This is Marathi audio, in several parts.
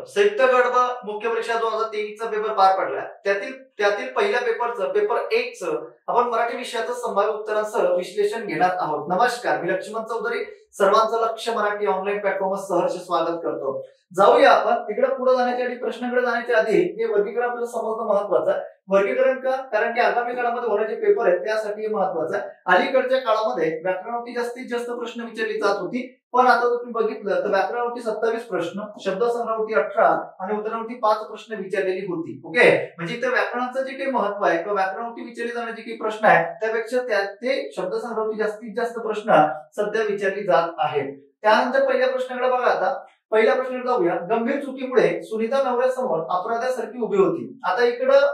संयुक्त गट मुख्य परीक्षा 2023 चा पेपर पार पडला. त्यातील पहिल्या पेपरचं पेपर 1 चं आपण मराठी विषयाचं संभाव्य उत्तरांसह विश्लेषण घेणार आहोत. नमस्कार, मी लक्ष्मण चौधरी. सर्वांचं लक्ष मराठी ऑनलाईन प्लॅटफॉर्मवर सहर्ष स्वागत करतो. जाऊया आपण तिकडे पुढे जाण्याच्या आधी, प्रश्नाकडे जाण्याच्या आधी हे वर्गीकरण आपल्याला समजणं महत्वाचं आहे. वर्गीकरण का? कारण की आगामी काळामध्ये होणारे पेपर आहेत त्यासाठी हे महत्वाचं आहे. अलीकडच्या काळामध्ये व्याकरणावरती जास्तीत जास्त प्रश्न विचारले जात होती, पण आता जर तुम्ही बघितलं तर व्याकरणावरती 27 प्रश्न, शब्दसंग्रहावरती 18 आणि उत्तरावरती 5 प्रश्न विचारलेली होती. ओके, म्हणजे इथं व्याकरणाचं जे काही महत्व आहे किंवा व्याकरणावरती विचारले जाणारे काही प्रश्न आहेत त्यापेक्षा ते शब्दसंग्रहावरती जास्तीत जास्त प्रश्न सध्या विचारली जात आहेत. त्यानंतर पहिल्या प्रश्नाकडे बघा. आता पहिल्या प्रश्नाकडे जाऊया. गंभीर चुकीमुळे सुनीता नवऱ्यासमोर अपराध्यासारखी उभी होती. आता इकडं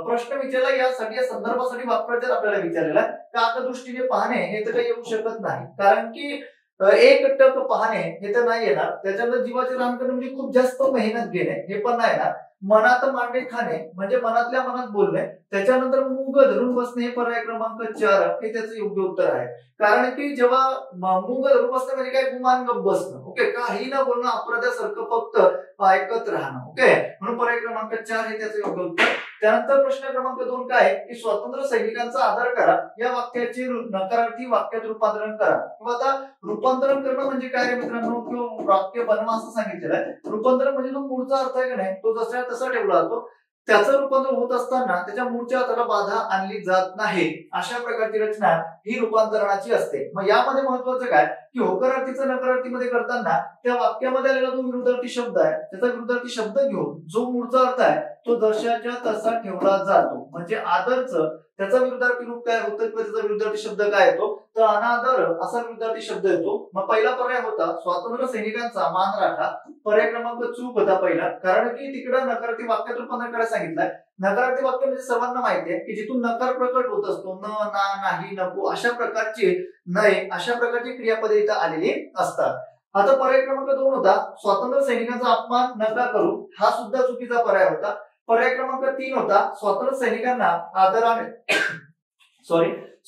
प्रश्न विचारला यासाठी, या संदर्भासाठी वाक्प्रचार आपल्याला विचारलेला आहे. काक दृष्टीने पाहणे हे तर काही येऊ शकत नाही, कारण की एक टक पाहणे हे तर नाही येणार. त्याच्यानंतर जीवाचे रान करणे म्हणजे खूप जास्त मेहनत घेणे हे पण नाही येणार. मनात मांडे खाणे म्हणजे मनातल्या मनात बोलणे. त्याच्यानंतर मुंग धरून बसणे हे पर्याय क्रमांक 4 हे त्याचं योग्य उत्तर आहे. कारण की जेव्हा मुंग धरून बसणे म्हणजे काय, गुमान गप बसणं. ओके, काही न बोलणं, अपराध्यासारखं फक्त ऐकत राहणं. ओके, म्हणून पर्याय क्रमांक 4 हे त्याचं योग्य उत्तर. त्यानंतर प्रश्न क्रमांक 2 काय की स्वातंत्र्य सैनिकांचा आदर करा या वाक्याचे नकारार्थी वाक्यात रूपांतरण करा. किंवा आता रूपांतरण करणं म्हणजे काय रे मित्रांनो, किंवा वाक्य बनवा असं सांगितलेलं आहे. रूपांतरण म्हणजे जो मूळचा अर्थ आहे का नाही तो जसा तसा ठेवला जातो. त्याचं रूपांतर होत असताना त्याच्या मूळच्या अर्थाला बाधा आणली जात नाही, अशा प्रकारची रचना ही रूपांतरणाची असते. मग यामध्ये महत्वाचं काय की होकारार्थीचं नकारार्थीमध्ये करताना त्या वाक्यामध्ये आलेला जो विरुद्धार्थी शब्द आहे त्याचा विरुद्धार्थी शब्द घेऊन जो मूळचा अर्थ आहे तो जशाच्या तसा ठेवला जातो. म्हणजे आदरचं त्याचा विरुद्धार्थी रूप काय होतं किंवा त्याचा विरुद्धार्थी शब्द काय येतो, तर अनादर असा विरुद्धार्थी शब्द येतो. मग पहिला पर्याय होता स्वातंत्र्य सैनिकांचा मान राखा. पर्याय क्रमांक चूक होता पहिला, कारण की तिकडे नकारार्थी वाक्यात रूपांतर करायला सांगितलंय. नकारार्थी वाक्य म्हणजे सर्वांना माहिती आहे की जिथून नकार प्रकट होत असतो, न, ना, नाही, नको अशा प्रकारची, नाही अशा प्रकारची क्रियापदे इथं आलेली असतात. आता पर्याय क्रमांक 2 होता स्वातंत्र्य सैनिकांचा अपमान नका करू. हा सुद्धा चुकीचा पर्याय होता. पर्याय क्रमांक 3 होता स्वातंत्र्य सैनिकांना आदराने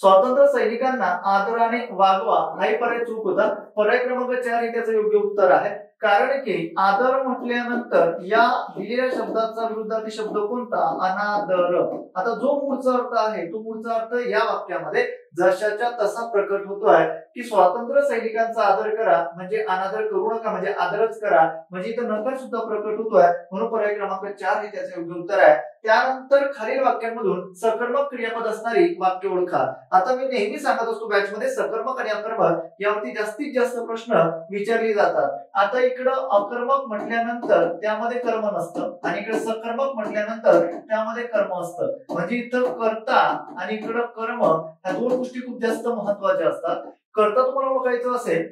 स्वातंत्र्य सैनिकांना आदराने वागवा. हाही पर्याय चूक होता. पर्याय क्रमांक 4 हे त्याचं योग्य उत्तर आहे. कारण की आदर म्हटल्यानंतर या दिलेल्या शब्दाचा विरुद्धार्थी शब्द कोणता, अनादर. आता जो मूळचा अर्थ आहे तो मूळचा अर्थ या वाक्यामध्ये जशाच्या तसा प्रकट होतोय की स्वातंत्र्य सैनिकांचा आदर करा म्हणजे अनादर करू नका, म्हणजे आदरच करा, म्हणजे इथं नकार सुद्धा प्रकट होतोय. म्हणून पर्याय क्रमांक 4 हे त्याचं योग्य उत्तर आहे. त्यानंतर खालील वाक्यांमधून सकर्मक क्रियापद असणारी वाक्य ओळखा. आता मी नेहमी सांगत असतो बॅच मध्ये सकर्मक आणि अकर्मक यावरती जास्तीत जास्त प्रश्न विचारले जातात. आता इकडं अकर्मक म्हटल्यानंतर त्यामध्ये कर्म नसतं आणि इकडे सकर्मक म्हटल्यानंतर त्यामध्ये कर्म असतं. म्हणजे इथं कर्ता आणि इकडं कर्म ह्या दोन गोष्टी खूप जास्त महत्वाच्या असतात. कर्ता तुम्हाला ओळखायचं असेल,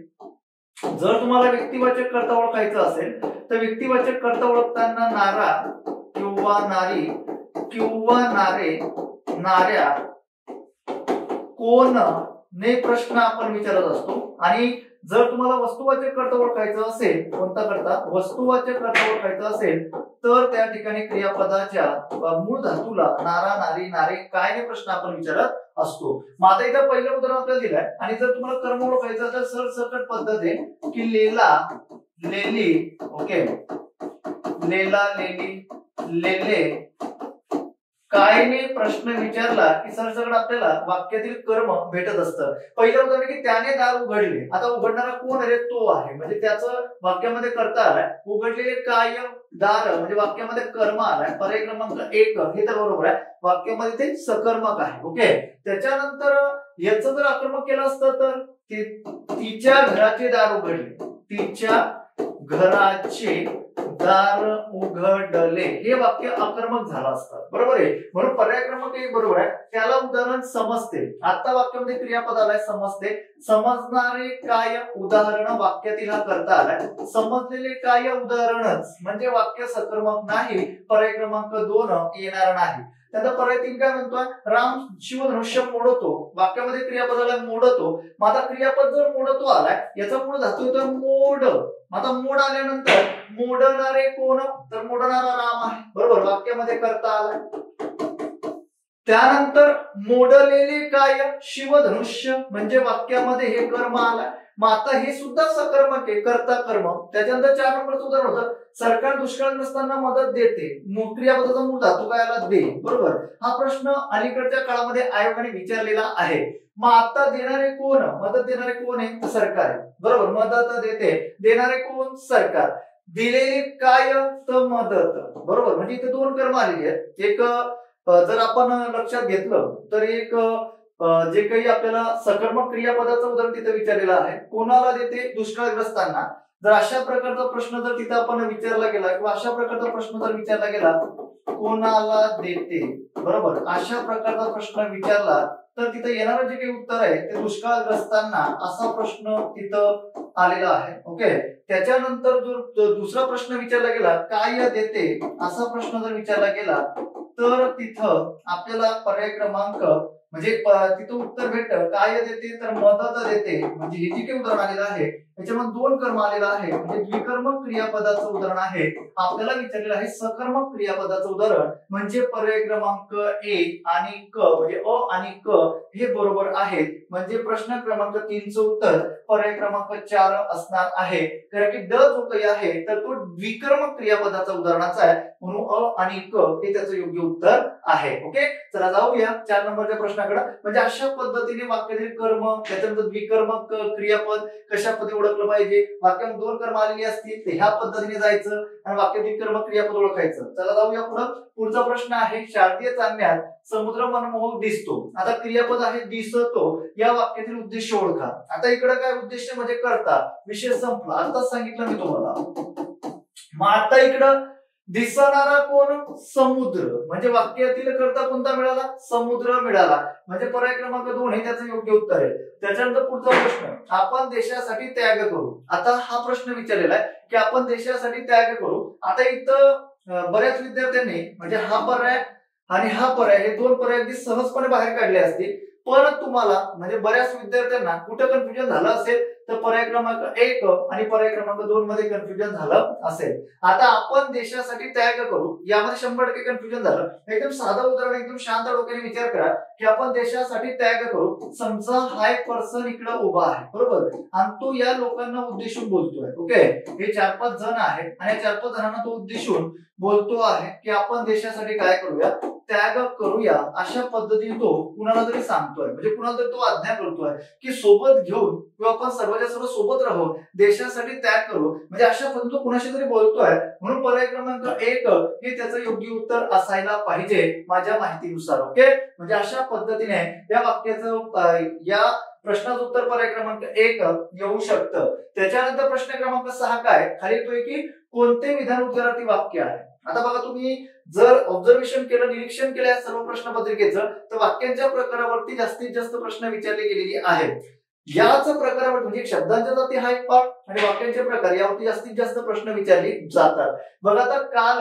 जर तुम्हाला व्यक्तिवाचक कर्ता ओळखायचं असेल तर व्यक्तिवाचक कर्ता ओळखताना नारा किंवा नारी किंवा नारे, नाऱ्या, कोण ने प्रश्न आपण विचारत असतो. आणि जर तुम्हाला वस्तुवाचक कर्ता ओळखायचं असेल, कोणता कर्ता, वस्तुवाचक कर्ता ओळखायचं असेल तर त्या ठिकाणी क्रियापदाच्या मूळ धातूला नारा, नारी, नारे काय ने प्रश्न आपण विचारत असतो. माझा इथं पहिलं उदाहरण आपल्याला दिलंय. आणि जर तुम्हाला कर्म ओळखायचं असेल सरसकट पद्धत आहे की लेला, लेली, ओके, लेला, लेली, लेले काय ने प्रश्न विचारला की सरसकट आपल्याला वाक्यातील कर्म भेटत असतं. पहिलं उदाहरण की त्याने दार उघडले. आता उघडणारा कोण आहे, तो आहे, म्हणजे त्याचं वाक्यामध्ये कर्ता आलाय. उघडलेले काय दार म्हणजे वाक्यामध्ये कर्म आलाय. पर्याय क्रमांक 1 हे तर बरोबर आहे, वाक्यामध्ये ते सकर्मक आहे. ओके, त्याच्यानंतर याचं जर आक्रमक केलं असतं तर तिच्या घराचे दार उघडले, तिच्या घराचे दार उघडले हे वाक्य आक्रमक झालं असतं. बरोबर आहे. म्हणून पर्याय क्रमांक 1 बरोबर आहे. त्याला उदाहरण समजते. आता वाक्यामध्ये क्रियापद आलाय समजते. समजणारे काय उदाहरण वाक्यातील हा कर्ता आलाय. समजलेले काय उदाहरणच म्हणजे वाक्य सकर्मक नाही. पर्याय क्रमांक 2 येणार नाही. त्याचा पर्याय 3 काय म्हणतोय, राम शिवधनुष्य मोडतो. वाक्यामध्ये क्रियापद आलाय मोडतो. मग आता क्रियापद जर मोडतो आलाय याचा मूळ धातू येतोय मोड. आता मोड आल्यानंतर मोडणारे कोण, तर मोडणारा राम आहे. बरोबर, वाक्यामध्ये कर्ता आलाय. त्यानंतर मोडलेले काय शिवधनुष्य म्हणजे वाक्यामध्ये हे कर्म आलाय. मग आता हे सुद्धा सकर्मक आहे, कर्ता कर्म. त्याच्यानंतर 4 नंबरचं उदाहरण होतं, सरकार दुष्काळग्रस्तांना मदत देते. क्रियापदाचा मूळ धातू काय आला? दे. बरोबर. हा प्रश्न अलीकडच्या काळामध्ये आयोगाने विचारलेला आहे. मग आता देणारे कोण? मदत देणारे कोण आहे? तर सरकार आहे. बरोबर. मदत देते, देणारे कोण? सरकार. दिलेली काय? तर मदत. बरोबर. म्हणजे इथे 2 कर्म आलेली आहेत. एक जर आपण लक्षात घेतलं तर एक जे काही आपल्याला सकर्मक क्रियापदाचं उदाहरण तिथे विचारलेलं आहे. कोणाला देते? दुष्काळग्रस्तांना. जर अशा प्रकारचा प्रश्न जर तिथे आपण विचारला गेला किंवा अशा प्रकारचा प्रश्न जर विचारला गेला, कोणाला देते, बरोबर, अशा प्रकारचा प्रश्न विचारला तर तिथे येणारं जे काही उत्तर आहे ते दुष्काळग्रस्तांना असा प्रश्न तिथं आलेला आहे. ओके. त्याच्यानंतर जर दुसरा प्रश्न विचारला गेला, काय देते, असा प्रश्न जर विचारला गेला तर तिथं आपल्याला पर्याय क्रमांक म्हणजे तिथं उत्तर भेटतं काय देते तर मदत देते. म्हणजे हे जे काही उदाहरण आलेलं आहे त्याच्यामध्ये 2 कर्म आलेला आहे. म्हणजे द्विकर्मक क्रियापदाचं उदाहरण आहे. आपल्याला विचारलेलं आहे सकर्मक क्रियापदाचं उदाहरण. म्हणजे पर्याय क्रमांक ए आणि क म्हणजे अ आणि क हे बरोबर आहेत. म्हणजे प्रश्न क्रमांक 3 चं उत्तर पर्याय क्रमांक 4 असणार आहे. कारण की ड जो काही आहे तर तो द्विकर्मक क्रियापदाचा उदाहरणाचा आहे, म्हणून अ आणि क हे त्याचं योग्य उत्तर आहे. ओके. चला जाऊया 4 नंबरच्या प्रश्नाकडे. म्हणजे अशा पद्धतीने वाक्यातील कर्म, त्याच्यानंतर द्विकर्मक क्रियापद कशा पद्धतीने ओळखलं पाहिजे. वाक्यात 2 कर्म आलेली असतील तर ह्या पद्धतीने जायचं आणि वाक्यातील कर्म क्रियापद ओळखायचं. चला जाऊया पुढे. पुढचा प्रश्न आहे, शारदीय चांदण्यात समुद्र मनमोहक दिसतो. आता क्रियापद आहे दिसतो. या वाक्यातील उद्देश ओळखा. आता इकडे काय उद्देश म्हणजे करता, विषय संपला. आता सांगितलं मी तुम्हाला. मग आता इकडं दिसणारा कोण? समुद्र. म्हणजे वाक्यातील कर्ता कोणता मिळाला? समुद्र मिळाला. म्हणजे पर्याय क्रमांक 2 हे त्याचं योग्य उत्तर आहे. त्याच्यानंतर पुढचा प्रश्न, आपण देशासाठी त्याग करू. आता हा प्रश्न विचारलेला आहे की आपण देशासाठी त्याग करू. आता इथं बऱ्याच विद्यार्थ्यांनी म्हणजे हा पर्याय आणि हा पर्याय हे 2 पर्याय अगदी सहजपणे बाहेर काढले असतील. पण तुम्हाला म्हणजे बऱ्याच विद्यार्थ्यांना कुठं कन्फ्युजन झालं असेल तर पर्याय क्रमांक 1 आणि पर्याय क्रमांक 2 मध्ये कन्फ्युजन झालं असेल. आता आपण देशासाठी त्याग करू यामध्ये 100% कन्फ्युजन झालं. एकदम साधं उदाहरण, एकदम शांत डोक्याने विचार करा की आपण देशासाठी त्याग करू. समजा हा एक पर्सन इकडे उभा आहे, बरोबर, आणि तो या लोकांना उद्देशून बोलतोय. ओके. हे 4-5 जण आहेत आणि या 4-5 जणांना तो उद्देशून बोलतो आहे की आपण देशासाठी काय करूया? त्याग करूया. अशा पद्धतीने तो कुणाला तरी सांगतोय. म्हणजे कुणाला तरी तो आज्ञा करतोय की सोबत घेऊन किंवा आपण सर्वच्या सर्व सोबत राहू, देशासाठी त्याग करू. म्हणजे अशा पद्धतीने तो कुणाशी तरी बोलतोय. म्हणून पर्याय क्रमांक 1 हे त्याचं योग्य उत्तर असायला पाहिजे माझ्या माहितीनुसार. ओके. म्हणजे अशा पद्धतीने या वाक्याचं या प्रश्नाचं उत्तर पर्याय क्रमांक 1 येऊ शकतं. त्याच्यानंतर प्रश्न क्रमांक 6 काय खाली येतोय की कोणते विधान उद्गारार्थी वाक्य आहे. आता बघा, तुम्ही जर ऑब्झर्वेशन केलं, निरीक्षण केलं या सर्व प्रश्न पत्रिकेचं, तर वाक्यांच्या प्रकारावरती जास्तीत जास्त प्रश्न विचारले गेलेले आहेत. याच प्रकारावर म्हणजे शब्दांच्या जाती हा एक पार्ट आणि वाक्यांचे प्रकार यावरती जास्तीत जास्त प्रश्न विचारले जातात. बघा, आता काल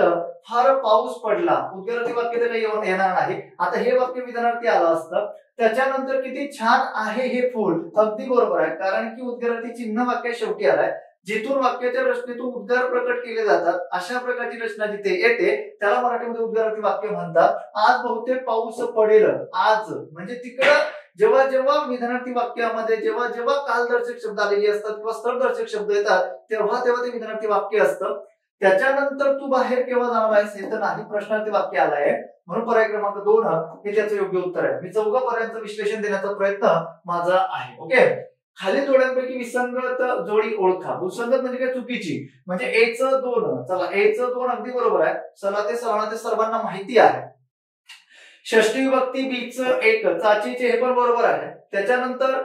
फार पाऊस पडला, उद्गारार्थी वाक्य तर काही येणार नाही. आता हे वाक्य विधानार्थी आलं असतं. त्याच्यानंतर किती छान आहे हे फूल, अगदी बरोबर आहे, कारण की उद्गारार्थी चिन्ह वाक्य शेवटी आलाय. जिथून वाक्याच्या रचनेतून उद्गार प्रकट केले जातात अशा प्रकारची रचना जिथे येते त्याला मराठीमध्ये उद्गारार्थी वाक्य म्हणतात. आज बहुतेक पाऊस पडेल. आज म्हणजे तिकडं जेव्हा जेव्हा विधानार्थी वाक्यामध्ये जेव्हा जेव्हा कालदर्शक शब्द आलेले असतात किंवा स्थळदर्शक शब्द येतात तेव्हा तेव्हा ते विधानार्थी वाक्य असतं. त्याच्यानंतर तू बाहेर केव्हा जाणार आहेस हे तर नाही, प्रश्नार्थी वाक्य आलाय. म्हणून पर्याय क्रमांक 2 हे त्याचं योग्य उत्तर आहे. मी 4 पर्यायांचं विश्लेषण देण्याचा प्रयत्न माझा आहे. ओके. खालील जोड्यांपैकी विसंगत जोडी ओळखा. विसंगत म्हणजे काय? चुकीची. म्हणजे एचं 2. चला, एचं 2 अगदी बरोबर आहे. चला ते सर्वांना माहिती आहे. षष्टी विभक्ती बीचं 1, चाचीचे हे पण बरोबर आहे. त्याच्यानंतर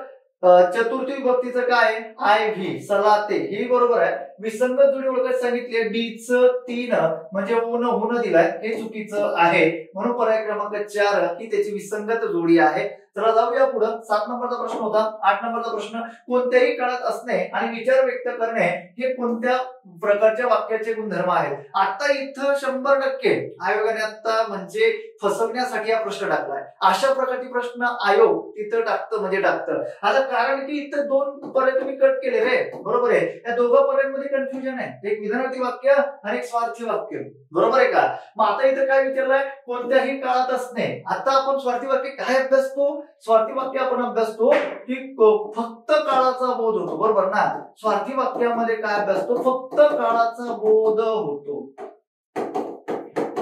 चतुर्थी विभक्तीचं काय? आय व्ही, सलाते ही बरोबर आहे. विसंगत जोडी ओळखायला सांगितली. डीचं 3 म्हणजे हुन दिलाय, हे चुकीचं आहे. म्हणून पर्याय क्रमांक 4 ही त्याची विसंगत जोडी आहे. चला जाऊया पुढे. 7 नंबरचा प्रश्न होता. 8 नंबरचा प्रश्न, कोणत्याही काळात असणे आणि विचार व्यक्त करणे हे कोणत्या प्रकारच्या वाक्याचे गुणधर्म आहेत. आता इथं 100% आयोगाने आता म्हणजे फसवण्यासाठी हा प्रश्न टाकलाय. अशा प्रकारचे प्रश्न आयोग तिथं टाकतं म्हणजे टाकतं. आता कारण की इथं 2 पर्याय तुम्ही कट केले रे, बरोबर आहे. या दोघा पर्यायांमध्ये कन्फ्युजन आहे, एक विधानार्थी वाक्य आणि एक स्वार्थी वाक्य, बरोबर आहे का? मग आता इथं काय विचारलंय, कोणत्याही काळात असणे. आता आपण स्वार्थी वाक्य काय अभ्यासतो? स्वार्थी वाक्य आपण अभ्यासतो की फक्त काळाचा बोध होतो, बरोबर ना? स्वार्थी वाक्यामध्ये काय अभ्यासतो? फक्त काळाचा बोध होतो.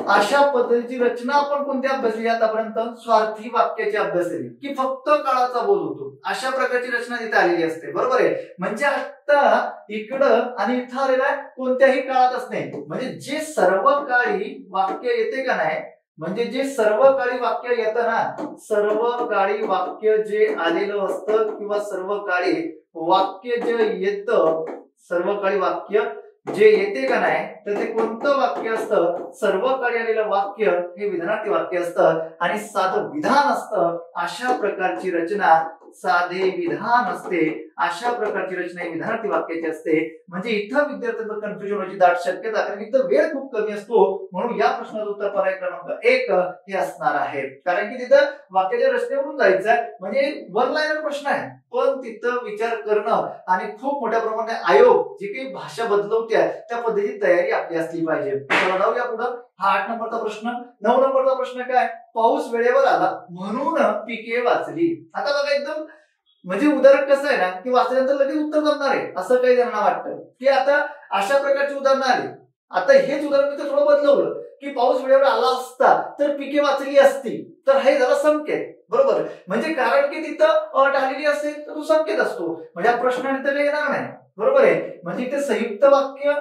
अशा पद्धतीची रचना आपण कोणत्या अभ्यासली आतापर्यंत? स्वार्थी वाक्याची अभ्यासली की फक्त काळाचा बोध होतो, अशा प्रकारची रचना तिथे आलेली असते, बरोबर आहे? म्हणजे आता इकडं आणि इथं आलेला आहे कोणत्याही काळात असणे, म्हणजे जे सर्व काळी वाक्य येते का नाही, म्हणजे जे सर्व काळी वाक्य येतं ना, सर्व काळी वाक्य जे आलेलं असतं किंवा सर्व काळी वाक्य जे येतं, सर्व काळी वाक्य जे येते का नाही, तर ते कोणतं वाक्य असतं? सर्व काळी आलेलं वाक्य हे विधानार्थी वाक्य असतं आणि साधं विधान असतं. अशा प्रकारची रचना साधे विधान असते, अशा प्रकारची रचना ही विधानार्थी वाक्याची असते. म्हणजे इथं विद्यार्थ्यांचं कन्फ्युजन होण्याची दाट शक्यता, कारण इथं वेळ खूप कमी असतो, म्हणून या प्रश्नाचं उत्तर पर्याय क्रमांक 1 हे असणार आहे. कारण की तिथं वाक्याच्या रचनेवरून जायचं आहे, म्हणजे वन लाईनर प्रश्न आहे, पण तिथं विचार करणं आणि खूप मोठ्या प्रमाणात आयोग जी काही भाषा बदलवत्या त्या पद्धतीची तयारी आपली असली पाहिजे. चला जाऊया पुढं. हा 8 नंबरचा प्रश्न. 9 नंबरचा प्रश्न काय? पाऊस वेळेवर आला म्हणून पिके वाचली. आता बघा एकदम म्हणजे उदाहरण कसं आहे ना, की वाचल्यानंतर लगेच उत्तर जमणार आहे असं काही जणांना वाटतं की आता अशा प्रकारची उदाहरणं आली. आता हेच उदाहरण मी थोडं बदलवलं की पाऊस वेळेवर आला असता तर पिके वाचली असती, तर हे झाला संकेत, बरोबर? म्हणजे कारण की तिथं अट आलेली असेल तर तो संकेत असतो, म्हणजे हा प्रश्न तिथं काही येणार नाही, बरोबर आहे? म्हणजे इथे संयुक्त वाक्य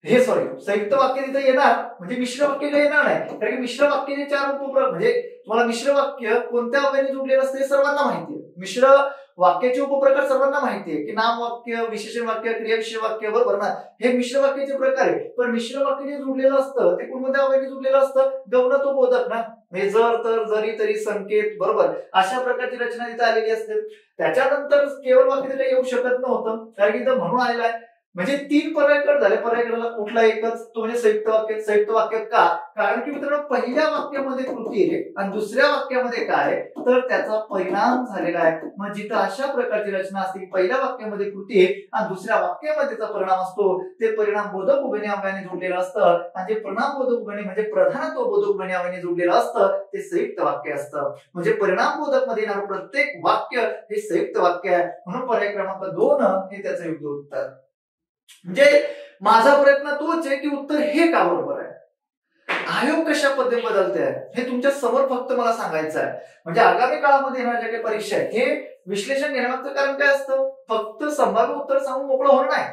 संयुक्त वाक्य तिथे येणार, म्हणजे मिश्र वाक्य काही येणार नाही, कारण की मिश्र वाक्याचे 4 उपप्रकार, म्हणजे तुम्हाला मिश्र वाक्य कोणत्या अवयवाने जुडलेलं असते सर्वांना माहिती आहे. मिश्र वाक्याचे उपप्रकार सर्वांना माहिती आहे की नाम वाक्य, विशेषण वाक्य, क्रियाविशेष वाक्य, बरोबर ना? हे मिश्र वाक्याचे प्रकार आहे. पण मिश्र वाक्य जे जुडलेलं असतं ते कोणत्या अवयवाने जुडलेलं असतं? गौण तो बोधक ना, म्हणजे जर, तर, जरी, तरी, संकेत, बरोबर? अशा प्रकारची रचना तिथे आलेली असते. त्याच्यानंतर केवळ वाक्य तिथे येऊ शकत नव्हतं, कारण की इथं म्हणून आलेला आहे. म्हणजे 3 पर्याय कट झाले, पर्यायाला कुठला एकच, तो म्हणजे संयुक्त वाक्य. संयुक्त वाक्य का? कारण की मित्रांनो पहिल्या वाक्यामध्ये कृती आहे आणि दुसऱ्या वाक्यामध्ये काय आहे, तर त्याचा परिणाम झालेला आहे. मग जिथं अशा प्रकारची रचना असते, पहिल्या वाक्यामध्ये कृती आहे आणि दुसऱ्या वाक्यामध्ये त्याचा परिणाम असतो, ते परिणाम बोधक उभयनी अवयवाने जोडलेलं असतं आणि जे परिणाम बोधक उभयनी म्हणजे प्रधानत्व बोधक उभयनी अवयवाने जोडलेलं असतं ते संयुक्त वाक्य असतं. म्हणजे परिणाम बोधक मध्ये येणारं प्रत्येक वाक्य हे संयुक्त वाक्य आहे, म्हणून पर्याय क्रमांक 2 हे त्याचं योग्य उत्तर. म्हणजे माझा प्रयत्न तोच आहे की उत्तर हे का बरोबर आहे. आयोग कशा पद्धतीने बदलते हे तुमच्या समोर फक्त मला सांगायचं आहे. म्हणजे आगामी काळामध्ये येणाऱ्या ज्या काही परीक्षा आहेत हे विश्लेषण घेण्यामागचं कारण काय असतं? फक्त संभाव्य उत्तर सांगून मोकळं होणं नाही,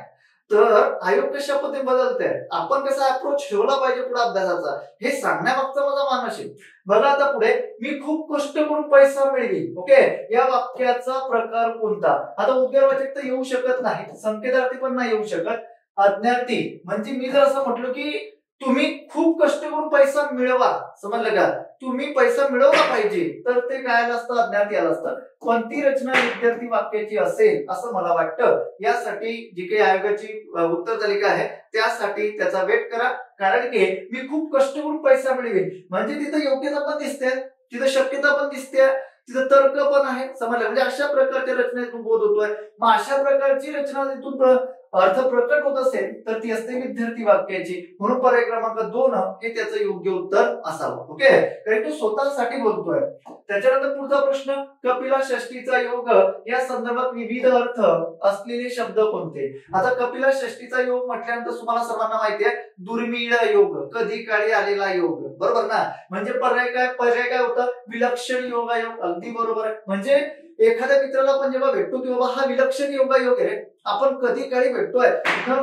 तर आयोग कशा पद्धतीने बदलते, आपण कसा अप्रोच ठेवला पाहिजे पुढे अभ्यासाचा, हे सांगण्यामागचा माझा मानस आहे. बघा आता पुढे, मी खूप कष्ट करून पैसा मिळवी, ओके, या वाक्याचा प्रकार कोणता? आता उद्गारवाचक तर येऊ शकत नाही, संकेतार्थी पण नाही येऊ शकत. अज्ञार्थी म्हणजे मी जर असं म्हटलं की तुम्ही खूप कष्ट करून पैसा मिळवा, समजलं का? तुम्ही पैसा मिळवला पाहिजे, तर ते काय आलं असतं? अज्ञार्थी आलं असतं. कोणती रचना विद्यार्थी वाक्याची असेल असं मला वाटतं. यासाठी जी काही आयोगाची उत्तर तालिका आहे त्यासाठी त्याचा वेट करा, कारण की मी खूप कष्ट करून पैसा मिळवेन म्हणजे तिथं योग्यता पण दिसते, तिथं शक्यता पण दिसते, तिथं तर्क पण आहे, समजलं? म्हणजे अशा प्रकारच्या रचनेतून बोध होतोय. मग अशा प्रकारची रचना तिथून अर्थ प्रकट होत असेल तर ती असते विद्यार्थी वाक्याची, म्हणून पर्याय क्रमांक 2 हे त्याचं योग्य उत्तर असावं. ओके, कारण तो स्वतःसाठी बोलतोय. त्याच्यानंतर पुढचा प्रश्न, कपिला षष्टीचा योग या संदर्भात विविध अर्थ असलेले शब्द कोणते? आता कपिला षष्टीचा योग म्हटल्यानंतर तुम्हाला सर्वांना माहिती आहे दुर्मिळ योग, कधी काळी आलेला योग, बरोबर ना? म्हणजे पर्याय काय होतं? विलक्षण योगायोग. अगदी बरोबर आहे. म्हणजे एखाद्या मित्राला आपण जेव्हा भेटतो की बाबा हा विलक्षण योगायोग आहे, आपण कधी काळी भेटतोय,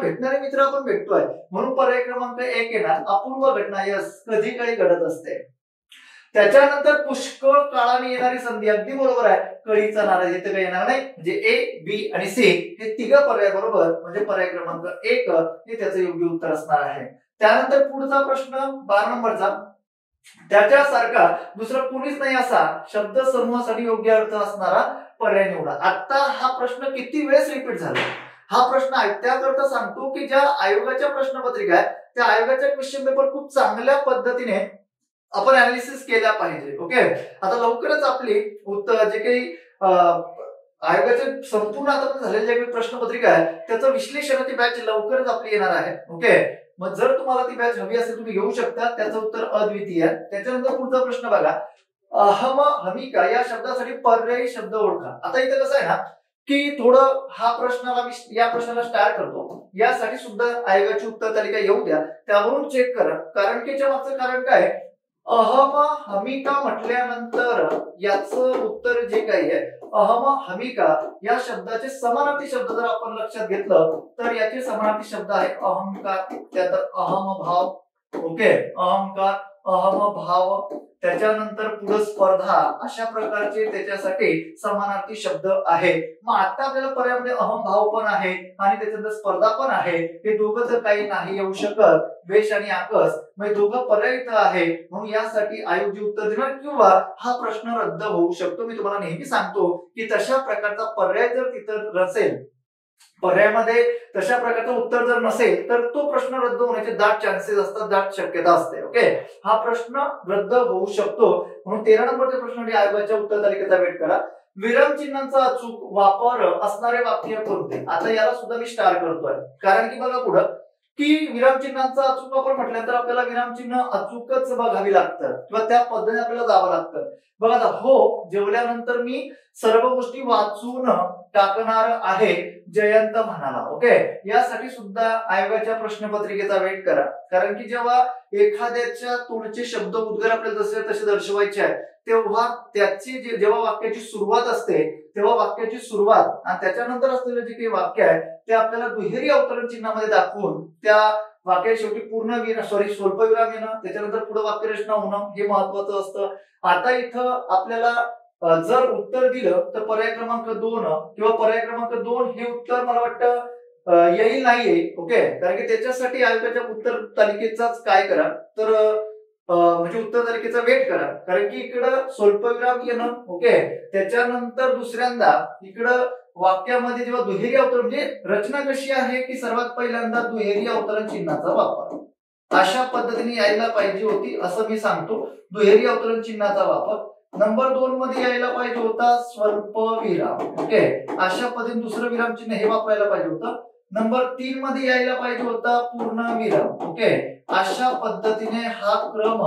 भेटणारे मित्र आपण भेटतोय, म्हणून पर्याय क्रमांक 1 येणार. अपूर्व घटना, यस, कधी काळी घडत असते. त्याच्यानंतर पुष्कळ काळाने येणारी संधी, अगदी बरोबर आहे. कळीचा नारळ इथे काही येणार नाही, म्हणजे ए, बी आणि सी हे तिघ पर्याय बरोबर, म्हणजे पर्याय क्रमांक 1 हे त्याचं योग्य उत्तर असणार आहे. त्यानंतर पुढचा प्रश्न 12 नंबरचा, त्याच्यासारखा दुसरा कोणीच नाही असा शब्द समूहासाठी योग्य अर्थ असणारा पर्याय निवडा. आता हा प्रश्न किती वेळेस रिपीट झाला? हा प्रश्न त्याकरता सांगतो की ज्या आयोगाच्या प्रश्नपत्रिका आहे त्या आयोगाच्या क्वेश्चन पेपर खूप चांगल्या पद्धतीने आपण अनालिसिस केला पाहिजे. ओके, आता लवकरच आपली उत्तर जे काही आयोगाचे संपूर्ण आता झालेली जी प्रश्नपत्रिका आहे त्याचं विश्लेषणाची बॅच लवकरच आपली येणार आहे. ओके, मग जर तुम्हाला ती बॅच हवी असेल तुम्ही घेऊ शकता. त्याचं उत्तर अद्वितीय. त्याच्यानंतर पुढचा प्रश्न बघा, अहम हमिका या शब्दासाठी पर्यायी शब्द ओळखा. आता इथे कसं आहे ना की थोडं हा प्रश्नाला मी या प्रश्नाला स्टार्ट करतो, यासाठी सुद्धा आयोगाची उत्तर तालिका येऊ द्या, त्यावरून चेक करा. कारण की मागचं कारण काय, अहम हमिका म्हटल्यानंतर याचं उत्तर जे काही आहे अहम हमिका या शब्दाचे समानार्थी शब्द जर आपण लक्षात घेतलं तर याचे समानार्थी शब्द आहे अहंकार, त्यानंतर अहम भाव. ओके, अहंकार, अहम भाव, त्याच्यानंतर पुढे स्पर्धा, अशा प्रकारचे त्याच्यासाठी समानार्थी शब्द आहे. मग आता आपल्याला पर्यायामध्ये अहम भाव पण आहे आणि त्याच्यानंतर स्पर्धा पण आहे. हे दोघं तर काही नाही येऊ शकत, वेश आणि आकस, मग दोघं पर्याय इथं आहे. म्हणून यासाठी आयोग जे उत्तर देणार किंवा हा प्रश्न रद्द होऊ शकतो. मी तुम्हाला नेहमी सांगतो की तशा प्रकारचा पर्याय जर तिथं नसेल, पर्यायामध्ये तशा प्रकारचं उत्तर जर नसेल तर तो प्रश्न रद्द होण्याचे दाट चान्सेस असतात, दाट शक्यता असते. ओके, हा प्रश्न रद्द होऊ शकतो. म्हणून 13 नंबरच्या प्रश्नासाठी आयोगाच्या उत्तर तालिकेचा वेट करा. विरामचिन्हांचा अचूक वापर असणारे वाक्य कोणते. आता याला सुद्धा मी स्टार करतोय, कारण की बघा पुढं की विरामचिन्हांचा अचूक वापर म्हटल्यानंतर आपल्याला विरामचिन्ह अचूकच बघावी लागतं किंवा त्या पद्धतीने आपल्याला जावं लागतं. बघा आता, हो जेवल्यानंतर मी सर्व गोष्टी वाचून टाकणार आहे, जयंत म्हणाला. ओके, यासाठी सुद्धा आयोगाच्या प्रश्नपत्रिकेचा वेट करा. कारण की जेव्हा एखाद्याच्या तोंडचे शब्द उद्गार आपल्याला जसे तसे दर्शवायचे आहेत तेव्हा त्याची जेव्हा वाक्याची सुरुवात असते तेव्हा वाक्याची सुरुवात आणि त्याच्यानंतर असलेलं जे काही वाक्य आहे ते आपल्याला दुहेरी अवतरण चिन्हामध्ये दाखवून त्या वाक्या शेवटी स्वल्पविराम येणं, त्याच्यानंतर पुढे वाक्यरचना होणं हे महत्वाचं असतं. आता इथं आपल्याला जर उत्तर दिलं तर पर्याय क्रमांक 2 किंवा पर्याय क्रमांक 2 हे उत्तर मला वाटतं येईल नाहीये. ओके, कारण की त्याच्यासाठी आयोगाच्या उत्तर तालिकेचाच काय करा तर म्हणजे उत्तर तालिकेचा वेट करा. कारण की इकडं स्वल्पविराम येणं, ओके, त्याच्यानंतर दुसऱ्यांदा इकडं वाक्यामध्ये जेव्हा दुहेरी अवतरण म्हणजे रचना कशी आहे की सर्वात पहिल्यांदा दुहेरी अवतरण चिन्हाचा वापर अशा पद्धतीने यायला पाहिजे होती असं मी सांगतो. दुहेरी अवतरण चिन्हाचा वापर. नंबर 2 मध्ये यायला पाहिजे होता स्वल्पविराम. ओके, अशा पद्धतीने दुसरं विराम चिन्ह हे वापरायला पाहिजे होतं. नंबर 3 मध्ये यायला पाहिजे होता पूर्णविराम. ओके, अशा पद्धतीने हा क्रम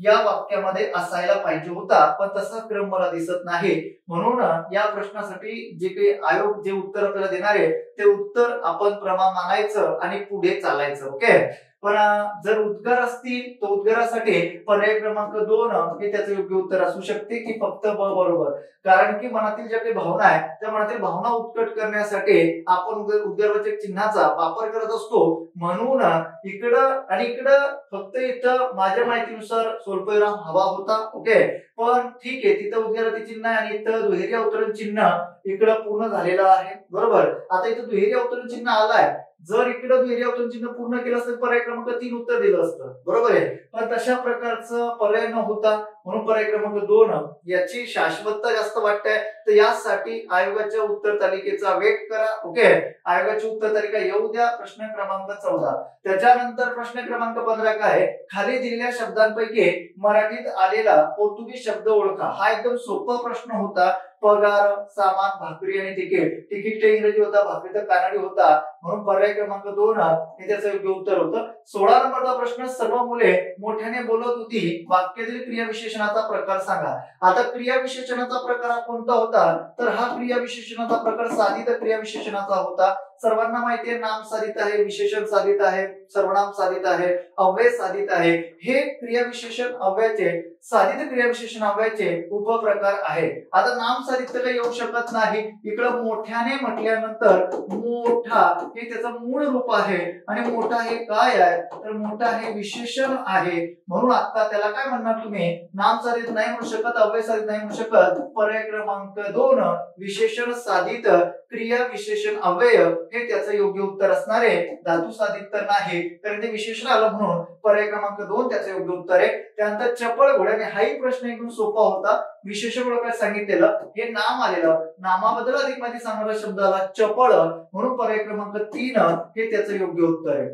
या वाक्यामध्ये असायला पाहिजे होता, पण तसा क्रम मला दिसत नाही. म्हणून या प्रश्नासाठी जे काही आयोग जे उत्तर आपल्याला देणार आहे ते उत्तर आपण प्रमाण मानायचं आणि पुढे चालायचं. ओके, पण जर उद्गार असतील तर उद्गारासाठी पर्याय क्रमांक 2 हे त्याचं योग्य उत्तर असू शकते की फक्त ब बरोबर. कारण की मनातील ज्या काही भावना आहे त्या मनातील भावना उत्कट करण्यासाठी आपण उद्गारवाचक चिन्हाचा वापर करत असतो. म्हणून इकडं आणि इकडं फक्त इथं माझ्या माहितीनुसार स्वल्पविराम हवा होता. ओके, पण ठीक आहे, तिथं उद्गाराचे चिन्ह आहे आणि इथं दुहेरी अवतरण चिन्ह इकडं पूर्ण झालेलं आहे. बरोबर, आता इथं दुहेरी अवतरण चिन्ह आलाय. जर इकडे दुहेरी अवतरण चिन्ह पूर्ण केलं असतं पर्याय क्रमांक 3 उत्तर दिलं असतं. बरोबर आहे, पण तशा प्रकारचं पर्याय न होता म्हणून पर्याय क्रमांक 2 याची शाश्वतता जास्त वाटते. तर यासाठी आयोगाच्या उत्तर तालिकेचा वेट करा. ओके, आयोगाची उत्तर तालिका येऊ द्या. प्रश्न क्रमांक 14. त्याच्यानंतर प्रश्न क्रमांक 15 काय आहे, खाली दिलेल्या शब्दांपैकी मराठीत आलेला पोर्तुगीज शब्द ओळखा. हा एकदम सोपा प्रश्न होता. पगार, सामान, भाकरी आणि तिकीट. तिकीट इंग्रजी होता, भाकरी तर कानडी होता. म्हणून पर्याय क्रमांक 2 हे त्याचं योग्य उत्तर होतं. 16 नंबरचा प्रश्न, सर्व मुले मोठ्याने बोलत होती, वाक्यातील क्रियाविशेषणाचा प्रकार सांगा. आता क्रियाविशेषणाचा प्रकार कोणता होता तर हा क्रियाविशेषणाचा प्रकार साधित क्रियाविशेषणाचा होता. सर्वांना माहिती आहे नाम साधित आहे, विशेषण साधित आहे, सर्वनाम साधित आहे, अव्यय साधित आहे. हे क्रियाविशेषण अव्ययाचे साधित क्रियाविशेषण अव्ययाचे उपप्रकार आहे. आता नाम साधित काही येऊ शकत नाही. इकडं मोठ्याने म्हटल्यानंतर मोठा हे त्याचं मूळ रूप आहे आणि मोठा हे काय आहे तर मोठा हे विशेषण आहे. म्हणून आता त्याला काय म्हणणार तुम्ही, नाम साधित नाही म्हणू शकत, अव्यय साधित नाही म्हणू शकत. पर्याय क्रमांक 2 विशेषण साधित क्रिया विशेषण अव्यय हे त्याचं योग्य उत्तर असणार आहे. धातू साधित तर नाही, कारण ते विशेषण आलं म्हणून पर्याय क्रमांक 2 त्याचं योग्य उत्तर आहे. त्यानंतर चपळ घोड्याने, हाही प्रश्न एकदम सोपा होता. विशेषण ओळखायला सांगितलेलं, हे नाम आलेलं, नामाबद्दल अधिक माहिती सांगणारा शब्द आला चपळ, म्हणून पर्याय क्रमांक 3 हे त्याचं योग्य उत्तर आहे.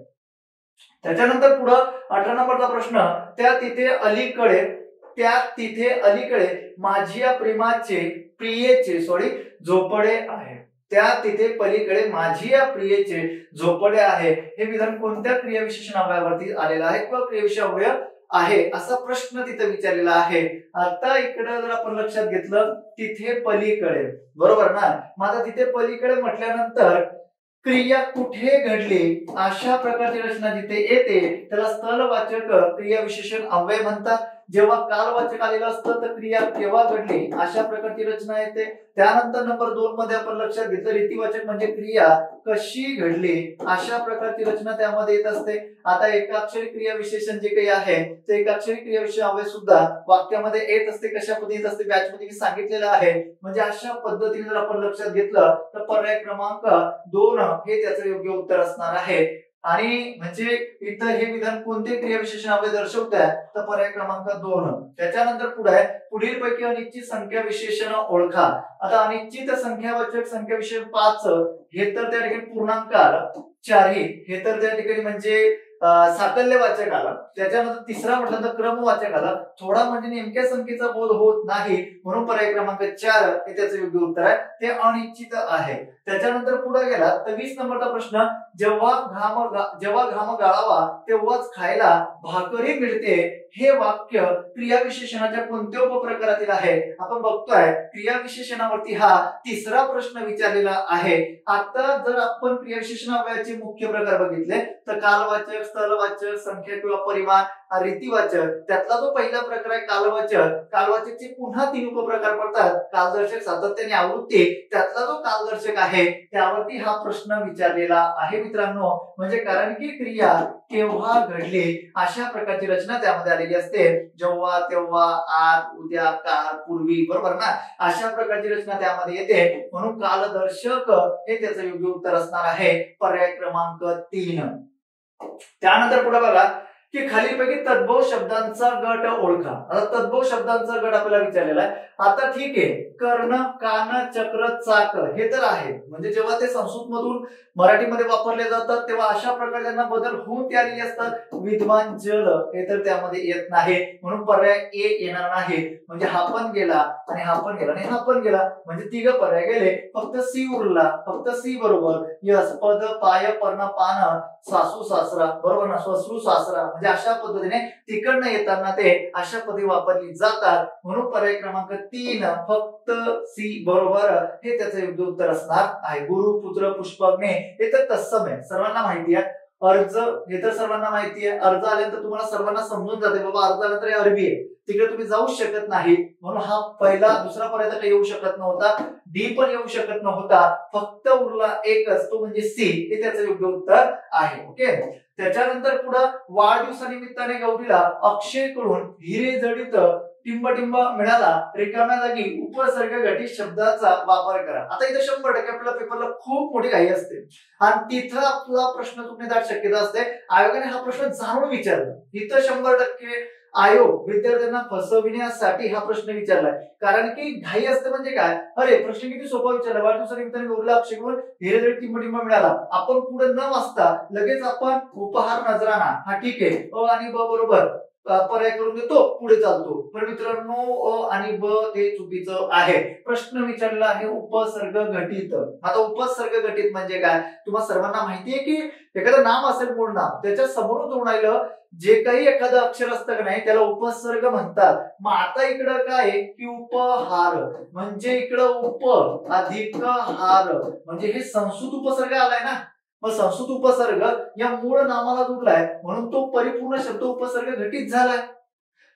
त्याच्यानंतर पुढे 18 नंबरचा प्रश्न, त्या तिथे अलीकडे त्या तिथे अलीकडे माझिया प्रेमाचे प्रियेचे झोपडे आहे. त्या तिथे पलीकडे माझिया प्रियेचे झोपडे आहे. हे विधान कोणत्या क्रियाविशेषण अव्ययावरती आलेलं आहे किंवा क्रियाविशेष अव्यय आहे असा प्रश्न तिथे विचारलेला आहे. आता इकडे जर आपण लक्षात घेतलं तिथे पलीकडे, बरोबर ना. मग आता तिथे पलीकडे म्हटल्यानंतर क्रिया कुठे घडली अशा प्रकारची रचना जिथे येते त्याला स्थलवाचक क्रियाविशेषण अव्यय म्हणतात. जेव्हा कालवाचक आलेलं असतं तर क्रिया केव्हा घडली अशा प्रकारची रचना येते. त्यानंतर नंबर 2 मध्ये आपण लक्षात घेतलं रीतिवाचक म्हणजे क्रिया कशी घडली अशा प्रकारची रचना त्यामध्ये येत असते. आता एकाक्षरी क्रियाविशेषण जे काही आहे ते एकाक्षरी क्रियाविशेषण अव्यय सुद्धा वाक्यामध्ये येत असते. कशा पद्धतीने येत असते बॅच मध्ये मी सांगितलेलं आहे. म्हणजे अशा पद्धतीने जर आपण लक्षात घेतलं तर पर्याय क्रमांक 2 हे त्याचं योग्य उत्तर असणार आहे. आणि म्हणजे इथं हे विधान कोणते क्रियाविशेषण अव्यय दर्शवतात तर पर्याय क्रमांक 2. त्याच्यानंतर पुढे पुढील पैकी अनिश्चित संख्या विशेषण ओळखा. आता अनिश्चित संख्यावाचक संख्या विशेषण 5 हे तर त्या ठिकाणी पूर्णांक आला, 4 हे तर त्या ठिकाणी म्हणजे साकल्यवाचक आला. त्याच्यानंतर तिसरा म्हटलं तर क्रमवाचक आला. थोडा म्हणजे नेमक्या संख्येचा बोध होत नाही म्हणून पर्याय क्रमांक 4 हे त्याचं योग्य उत्तर आहे. ते अनिश्चित आहे. त्याच्यानंतर पुढे गेला तर 20 नंबरचा प्रश्न जेव्हा घाम गाळावा तेव्हाच खायला भाकरी मिळते हे वाक्य क्रियाविशेषणाच्या कोणत्या उपप्रकारातील आहे. आपण बघतोय क्रियाविशेषणावरती हा तिसरा प्रश्न विचारलेला आहे. आता जर आपण क्रियाविशेषण अव्ययाचे मुख्य प्रकार बघितले तर कालवाचक, स्थलवाचक, संख्या किंवा परिमाण, रीतिवाचक. त्यातला जो पहिला प्रकार आहे कालवाचक, कालवाचकचे पुन्हा 3 उपप्रकार पडतात. कालदर्शक, सातत्य आणि आवृत्ती. त्यातला जो कालदर्शक आहे त्यावरती हा प्रश्न विचारलेला आहे मित्रांनो. म्हणजे कारण की क्रिया केव्हा घडली अशा प्रकारची रचना त्यामध्ये आलेली असते. जेव्हा, तेव्हा, आज, उद्या, काल, पूर्वी, बरोबर ना. अशा प्रकारची रचना त्यामध्ये येते म्हणून कालदर्शक हे त्याचं योग्य उत्तर असणार आहे. पर्याय क्रमांक 3. त्यानंतर पुढे बघा की खालीलपैकी तद्भव शब्दांचा गट ओळखा. आता तद्भव शब्दांचा गट आपल्याला विचारलेला आहे. आता ठीक आहे, कर्ण, कान, चक्र, चाक हे तर आहे. म्हणजे जेव्हा ते संस्कृत मधून मराठीमध्ये वापरले जातात तेव्हा अशा प्रकारे त्यांना बदल होऊन ते आलेले असतात. विद्वान, जल हे तर त्यामध्ये येत नाही म्हणून पर्याय ए येणार नाही. म्हणजे हा पण गेला आणि हा पण गेला आणि हा पण गेला म्हणजे 3 पर्याय गेले. फक्त सी उरला. फक्त सी बरोबर. यस, पद, पाय, पर्ण, पान, सासू, सासरा, बरोबर ना. श्वश्रू, सासरा. म्हणजे अशा पद्धतीने तिकडनं येताना ते अशा पद्धती वापरली जातात म्हणून पर्याय क्रमांक 3 फक्त सी बरोबर हे त्याचं योग्य उत्तर असणार आहे. गुरु, पुत्र, पुष्पग्ने हे तर तत्सम आहे, सर्वांना माहिती आहे. अर्ज हे तर सर्वांना माहिती आहे. अर्ज आल्यानंतर तुम्हाला सर्वांना समजून जाते बाबा अर्ज आल्यानंतर हे अरबी आहे, तिकडे तुम्ही जाऊ शकत नाही म्हणून हा पहिला दुसरा पर्याय तर येऊ शकत नव्हता. डी पण येऊ शकत नव्हता. फक्त उरला एकच, तो म्हणजे सी हे त्याचं योग्य उत्तर आहे. ओके. त्याच्यानंतर पुढे वाढदिवसानिमित्ताने गौरीला अक्षयकडून हिरे जडित टिंब मिळाला, रिकाम्या जागी उपसर्ग घटित शब्दाचा वापर करा. आता इथे 100% आपल्या पेपरला खूप मोठी घाई असते आणि तिथं आपला प्रश्न चुकण्याची शक्यता असते. आयोगाने हा प्रश्न जाणून विचारला. इथं 100% आयोग विद्यार्थ्यांना फसविण्यासाठी हा प्रश्न विचारलाय. कारण की घाई असते म्हणजे काय, अरे प्रश्न किती सोपा विचारला, वाढदिवसानिमित्ताने गौरीला अक्षयकडून हिरे जडित टिंब मिळाला. आपण पुढे न वाचता लगेच आपण उपहार नजराना, हा ठीक आहे, अ आणि ब बरोबर पर्याय करून देतो, पुढे चालतो. पण मित्रांनो अ आणि ब ते चुकीचं आहे. प्रश्न विचारला आहे उपसर्ग घटित. आता उपसर्ग घटित म्हणजे काय तुम्हाला सर्वांना माहिती आहे की एखादं नाम असेल मूळ नाम त्याच्या समोरून जोडून राहिलं जे काही एखादं अक्षर असतं का नाही त्याला उपसर्ग म्हणतात. मग आता इकडं काय की उपहार म्हणजे इकडं उप अधिक हार म्हणजे हे संस्कृत उपसर्ग आलाय ना. मग संस्कृत उपसर्ग या मूळ नामाला जोडलाय म्हणून तो परिपूर्ण शब्द उपसर्ग घटित झालाय.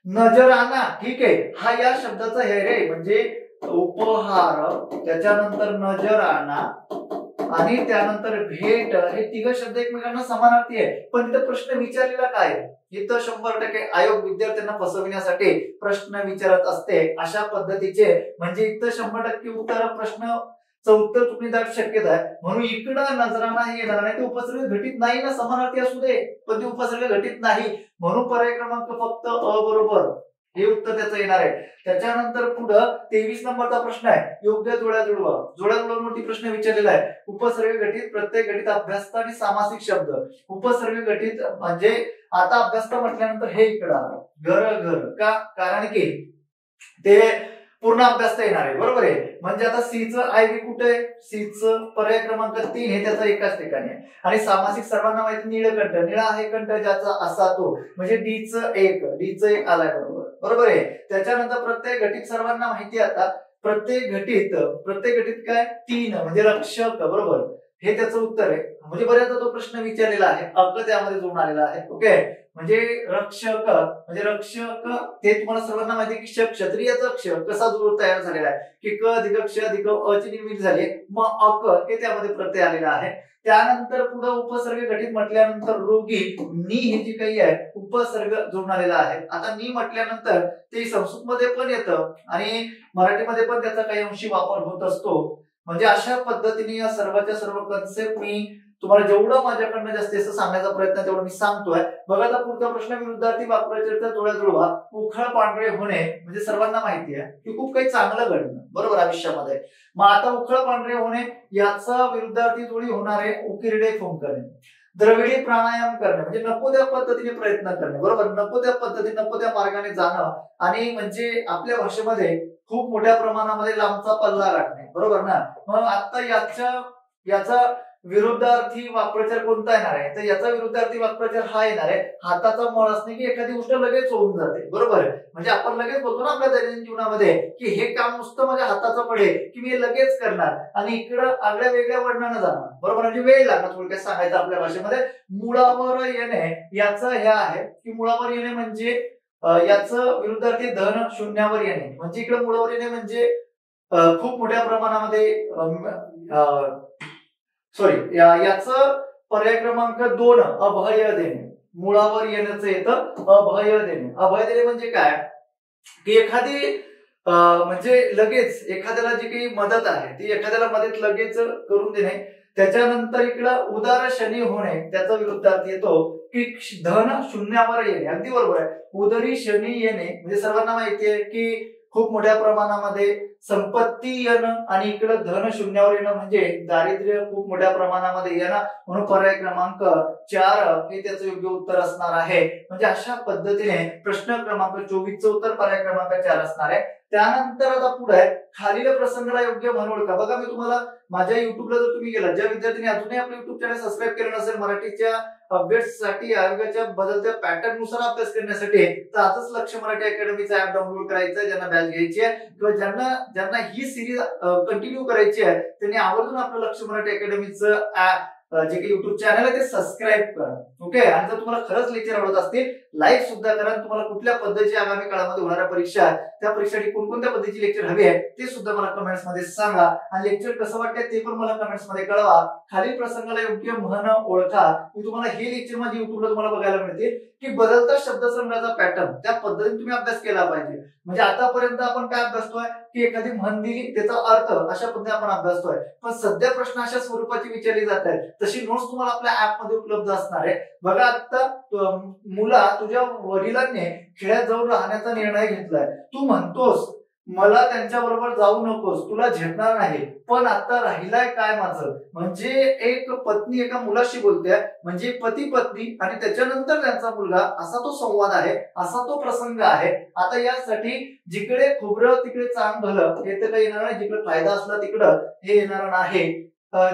नजराना ठीक आहे, हा या शब्दाचा हे रे म्हणजे उपहार, त्याच्यानंतर नजराना आणि त्यानंतर भेट हे 3 शब्द एकमेकांना समानार्थी आहे. पण इथं प्रश्न विचारलेला काय, इथं 100% आयोग विद्यार्थ्यांना फसविण्यासाठी प्रश्न विचारत असते अशा पद्धतीचे. म्हणजे इथं 100% उत्तर प्रश्न उत्तर चुकण्याची शक्यता आहे म्हणून इकडं नजराना हे येणार नाही. ते उपसर्ग घटित नाही ना, समानार्थी असू दे पण ते उपसर्ग घटित नाही म्हणून पर्याय क्रमांक फक्त अ बरोबर हे उत्तर त्याचं येणार आहे. त्याच्यानंतर पुढं 23 नंबरचा प्रश्न आहे, योग्य जोड्या जुळवा. जोड्या जुळवण्यावरती प्रश्न विचारलेला आहे. उपसर्ग गठीत, प्रत्येक गठीत, अभ्यासता आणि सामासिक शब्द. उपसर्ग गठीत म्हणजे आता अभ्यासता म्हटल्यानंतर हे इकडं आलं, घर घर का, कारण की ते पूर्ण अभ्यासता येणार आहे, बरोबर आहे. म्हणजे आता सी चं आयव्ही कुठे आहे, सी चं पर्याय क्रमांक 3 हे त्याचा एकाच ठिकाणी आहे. आणि सामासिक सर्वांना माहिती नीळकंठ, निळा आहे कंठ ज्याचा असा तो, म्हणजे डी चं एक आलाय, बरोबर आहे. त्याच्यानंतर प्रत्येक घटित सर्वांना माहिती आता प्रत्येक घटित काय 3 म्हणजे रक्षक, बरोबर, हे त्याचं उत्तर आहे. म्हणजे बऱ्याचदा तो प्रश्न विचारलेला आहे, त्यामध्ये जोडून आलेला आहे. ओके, म्हणजे रक्षक ते तुम्हाला सर्वांना माहिती की क्षत्रियाचा क्ष कसा जोड तयार झालेला आहे की क अधिक क्ष अधिक अ ची निर्मिती झाली, मग अक हे त्यामध्ये प्रत्यय आलेला आहे. त्यानंतर पुढे उपसर्ग घटित म्हटल्यानंतर रोगी, नी हे जे काही आहे उपसर्ग जोडून आलेला आहे. आता नी म्हटल्यानंतर ते संस्कृत मध्ये पण येतं आणि मराठीमध्ये पण त्याचा काही अंशी वापर होत असतो. म्हणजे अशा पद्धतीने या सर्वांच्या सर्व कन्सेप्ट मी तुम्हाला जेवढं माझ्याकडनं जास्तीत जास्त सांगण्याचा प्रयत्न तेवढं मी सांगतोय. बघा आता पुढचा प्रश्न, विरुद्धार्थी वाक्प्रचाराच्या जोड्या जुळवा. उखळ पांढरे होणे म्हणजे सर्वांना माहिती आहे की खूप काही चांगलं घडणं, बरोबर, आयुष्यामध्ये. मग आता उखळ पांढरे होणे याचा विरुद्धार्थी जोडी होणार आहे उकिरडे फुंकणे. द्रविडी प्राणायाम करणे म्हणजे नको त्या पद्धतीने प्रयत्न करणे, बरोबर, नको त्या पद्धतीने नको त्या मार्गाने जाणं. आणि म्हणजे आपल्या भाषेमध्ये खूप मोठ्या प्रमाणामध्ये लांबचा पल्ला गाठणे, बरोबर ना. मग आता याचा विरुद्धार्थी वाक्प्रचार कोणता येणार आहे, तर याचा विरुद्धार्थी वाक्प्रचार हा येणार आहे हाताचा मळ असणे, की एखादी गोष्ट लगेच होऊन जाते, बरोबर. म्हणजे आपण लगेच बोलतो ना आपल्या दैनंदिन जीवनामध्ये की हे काम नुसतं माझ्या हाताचं पडेल की मी लगेच करणार, आणि इकडं आगळ्या वेगळ्या वर्णानं जाणार, बरोबर, म्हणजे वेळ लागणार थोडक्यात सांगायचं आपल्या भाषेमध्ये. मुळावर येणे याचं हे आहे की मुळावर येणे म्हणजे याचं विरुद्धार्थी धन शून्यावर येणे. म्हणजे इकडे मुळावर येणे म्हणजे खूप मोठ्या प्रमाणामध्ये याचं पर्याय क्रमांक 2 अभय देणे. मुळावर येण्याचं येतं अभय देणे. अभय देणे म्हणजे काय की एखादी म्हणजे लगेच एखाद्याला जी काही मदत आहे ती एखाद्याला मदत लगेच करून देणे. त्याच्यानंतर इकडं उदार शनी होणे त्याचा विरुद्धार्थ येतो की धन शून्यावर येणे. अगदी बरोबर आहे, उदरी शनी येणे म्हणजे सर्वांना माहिती आहे की खूप मोठ्या प्रमाणामध्ये संपत्ती येणं, आणि इकडे धन शून्यावर येणं म्हणजे दारिद्र्य खूप मोठ्या प्रमाणामध्ये येणं. म्हणून पर्याय क्रमांक 4 हे त्याचं योग्य उत्तर असणार आहे. म्हणजे अशा पद्धतीने प्रश्न क्रमांक 24 चं उत्तर पर्याय क्रमांक 4 असणार आहे. त्यानंतर आता पुढे खालील प्रसंगाला योग्य म्हण ओळखा. बघा मी तुम्हाला माझ्या युट्यूबला जर तुम्ही गेला, ज्या विद्यार्थ्यांनी अजूनही आपलं युट्यूब चॅनल सबस्क्राईब केलं नसेल मराठीच्या अपडेट्स साठी, आयोगाच्या बदलत्या पॅटर्न नुसार अभ्यास करण्यासाठी, तर आजच लक्ष मराठी अकॅडमीचा ऍप डाउनलोड करायचा. ज्यांना बॅच घ्यायची आहे किंवा ज्यांना ही सिरीज कंटिन्यू करायची आहे त्यांनी आवर्जून आपलं लक्ष मराठी अकॅडमीचं ऍप जे काही युट्यूब चॅनल आहे ते सबस्क्राईब करा. ओके, आणि जर तुम्हाला खरंच लेक्चर आवडत असतील लाईक सुद्धा करा. तुम्हाला कुठल्या पद्धतीची आगामी काळामध्ये होणाऱ्या परीक्षा त्या परीक्षेसाठी कोणकोणत्या पद्धतीची लेक्चर हवी आहे ते सुद्धा मला कमेंट्स मध्ये सांगा, आणि लेक्चर कसं वाटतंय ते पण मला कमेंट्स मध्ये कळवा. खालील प्रसंगाला योग्य म्हण ओळखा. मी तुम्हाला हे लेक्चर माझ्या युट्यूबला तुम्हाला बघायला मिळते की बदलता शब्दसंग्रहाचा पॅटर्न त्या पद्धतीने तुम्ही अभ्यास केला पाहिजे. म्हणजे आतापर्यंत आपण काय अभ्यासतोय की एखादी म्हण दिली त्याचा अर्थ अशा पद्धतीने आपण अभ्यासतोय, पण सध्या प्रश्न अशा स्वरूपाची विचारली जात आहेत तशी नोट्स तुम्हाला आपल्या ऍप मध्ये उपलब्ध असणार आहे. बघा आता मुला तुझ्या वडिलांनी खेड्यात जाऊन राहण्याचा निर्णय घेतलाय. तू म्हणतोस मला त्यांच्या बरोबर जाऊ नकोस, तुला झेपणार नाही, पण आता राहिलाय काय माझं. म्हणजे एक पत्नी एका मुलाशी बोलते, म्हणजे पती पत्नी आणि त्याच्यानंतर त्यांचा मुलगा, असा तो संवाद आहे, असा तो प्रसंग आहे. आता यासाठी जिकडे खोबरं तिकडे चांग भलं हे तर काही येणार नाही, जिकडे फायदा असला तिकडं हे येणार नाही.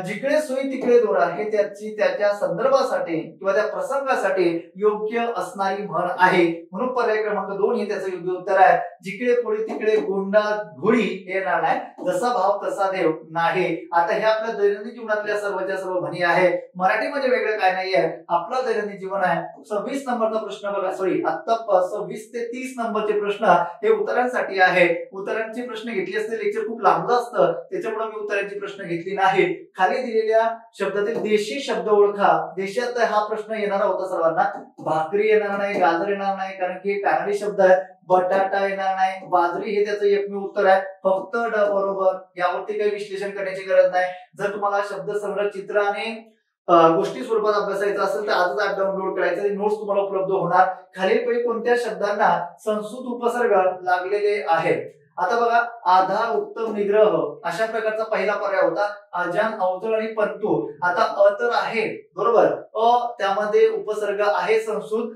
जिकडे सोयी तिकडे दोरा हे त्याच्या संदर्भासाठी किंवा त्या प्रसंगासाठी योग्य असणारी म्हण आहे. म्हणून पर्याय क्रमांक 2 हे त्याचं योग्य उत्तर आहे. जिकडे पोळी तिकडे गोंडा घोडी हे येणार नाही, जसा भाव तसा देव नाही. आता हे आपल्या दैनंदिन जीवनातल्या सर्वच्या सर्व म्हणी आहे. मराठीमध्ये वेगळं काय नाहीये, आपलं दैनंदिन जीवन आहे. 26 नंबरचा प्रश्न बघा, आता 26 ते 30 नंबरचे प्रश्न हे उत्तरांसाठी आहे. उत्तरांचे प्रश्न घेतले असते लेक्चर खूप लांब असतं, त्याच्यामुळे मी उत्तरांची प्रश्न घेतली नाही. खाली दिलेल्या शब्दातील देशी शब्द ओळखा. देशात हा प्रश्न येणारा होता सर्वांना. भाकरी येणार नाही, गाजर येणार नाही कारण की कानडी शब्द आहे. बटाटा येणार नाही, बाजरी हे त्याचं एकमेव उत्तर आहे. फक्त ड बरोबर, यावरती काही विश्लेषण करण्याची गरज नाही. जर तुम्हाला शब्द संग्रह चित्र आणि गोष्टी स्वरूपात अभ्यासायचं असेल तर आजच ऍप डाउनलोड करायचं, नोट्स तुम्हाला उपलब्ध होणार. खालीलपैकी कोणत्या शब्दांना संस्कृत उपसर्ग लागलेले आहेत? आता बघा, आधा, उत्तम, निग्रह अशा प्रकारचा पहिला पर्याय होता. अजान, अवतळ आणि पंतू. आता अ तर आहे बरोबर, त्यामध्ये उपसर्ग आहे संस्कृत,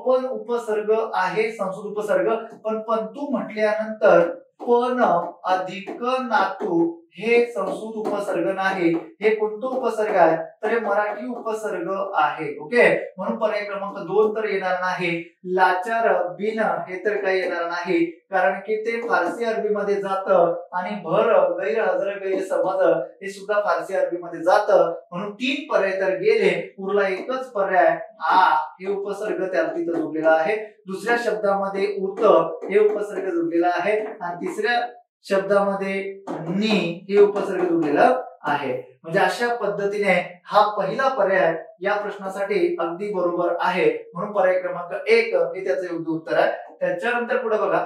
पण उपसर्ग आहे संस्कृत उपसर्ग, पण पंतू म्हटल्यानंतर पण अधिक नातू हे संस्कृत उपसर्ग नाही. हे कोणतं उपसर्ग आहे? तर हे मराठी उपसर्ग आहे. ओके, म्हणून पर्याय क्रमांक 2 तर येणार नाही. लाचार, बिन हे तर काही येणार नाही, कारण की ते फारसी अरबी मध्ये जातं, आणि भर, गैर, हजर, गैर, समज हे सुद्धा फारसी अरबी मध्ये जातं. म्हणून 3 पर्याय तर गेले, उरला एकच पर्याय आ हे उपसर्ग त्या तिथं जोडलेला आहे. दुसऱ्या शब्दामध्ये उत हे उपसर्ग जोडलेला आहे, आणि तिसऱ्या शब्दामध्ये नी हे उपसर्ग जोडलेलं आहे. म्हणजे अशा पद्धतीने हा पहिला पर्याय या प्रश्नासाठी अगदी बरोबर आहे. म्हणून पर्याय क्रमांक 1 हे त्याचं योग्य उत्तर आहे. त्याच्यानंतर पुढे बघा,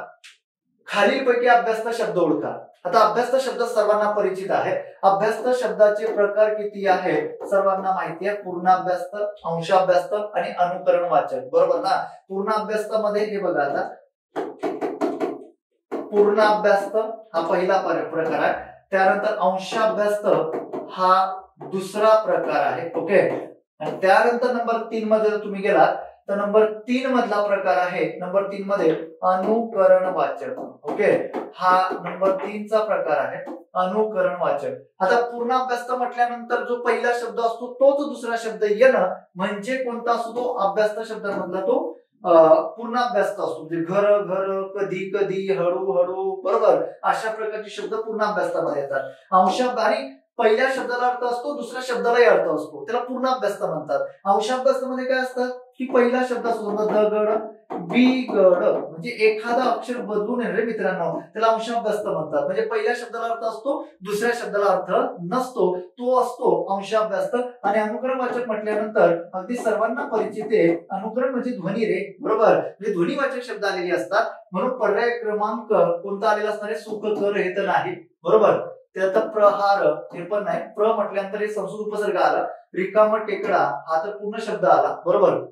खालीलपैकी अभ्यस्त शब्द ओळखा. आता अभ्यस्त शब्द सर्वांना परिचित आहे. अभ्यस्त शब्दाचे प्रकार किती आहे सर्वांना माहिती आहे. पूर्णाभ्यस्त, अंशाभ्यस्त आणि अनुकरण वाचक, बरोबर ना? पूर्णाभ्यस्तामध्ये हे बघा, आता पूर्णाभ्यस्त हा पहिला प्रकार आहे. त्यानंतर अंशाभ्यस्त हा दुसरा प्रकार आहे. ओके, आणि त्यानंतर नंबर 3 मध्ये जर तुम्ही गेलात तर नंबर 3 मधला प्रकार आहे, नंबर 3 मध्ये अनुकरण वाचक. ओके, हा नंबर 3 चा प्रकार आहे, अनुकरण वाचक. आता पूर्णाभ्यस्त म्हटल्यानंतर जो पहिला शब्द असतो तोच दुसरा शब्द येणं म्हणजे कोणता असतो? तो अभ्यस्त शब्दांमधला तो पूर्णाभ्यस्त असतो. म्हणजे घर, घर, कधी, कधी, हळू, हळू, बरोबर, अशा प्रकारचे शब्द पूर्णाभ्यस्तामध्ये येतात. आणि पहिल्या शब्दाला अर्थ असतो, दुसऱ्या शब्दालाही अर्थ असतो, त्याला पूर्णाभ्यस्त म्हणतात. अंशाभ्यस्तामध्ये काय असतं की पहिला शब्द असतो दगड, बिगड, म्हणजे एखादा अक्षर बदलून येणार रे मित्रांनो, त्याला अंशाभ्यस्त म्हणतात. म्हणजे पहिल्या शब्दाला अर्थ असतो, दुसऱ्या शब्दाला अर्थ नसतो, तो असतो अंशाभ्यस्त. आणि अनुकरण वाचक म्हटल्यानंतर अगदी सर्वांना परिचित आहे, अनुकरण म्हणजे ध्वनी रे, बरोबर, म्हणजे ध्वनीवाचक शब्द आलेले असतात. म्हणून पर्याय क्रमांक कोणता आलेला असणार आहे? सुख, कर हे तर नाही, बरोबर. त्यात प्रहार हे पण नाही. प्र म्हटल्यानंतर हे संस्कृत उपसर्ग आला. रिकाम, टेकडा हा तर पूर्ण शब्द आला, बरोबर.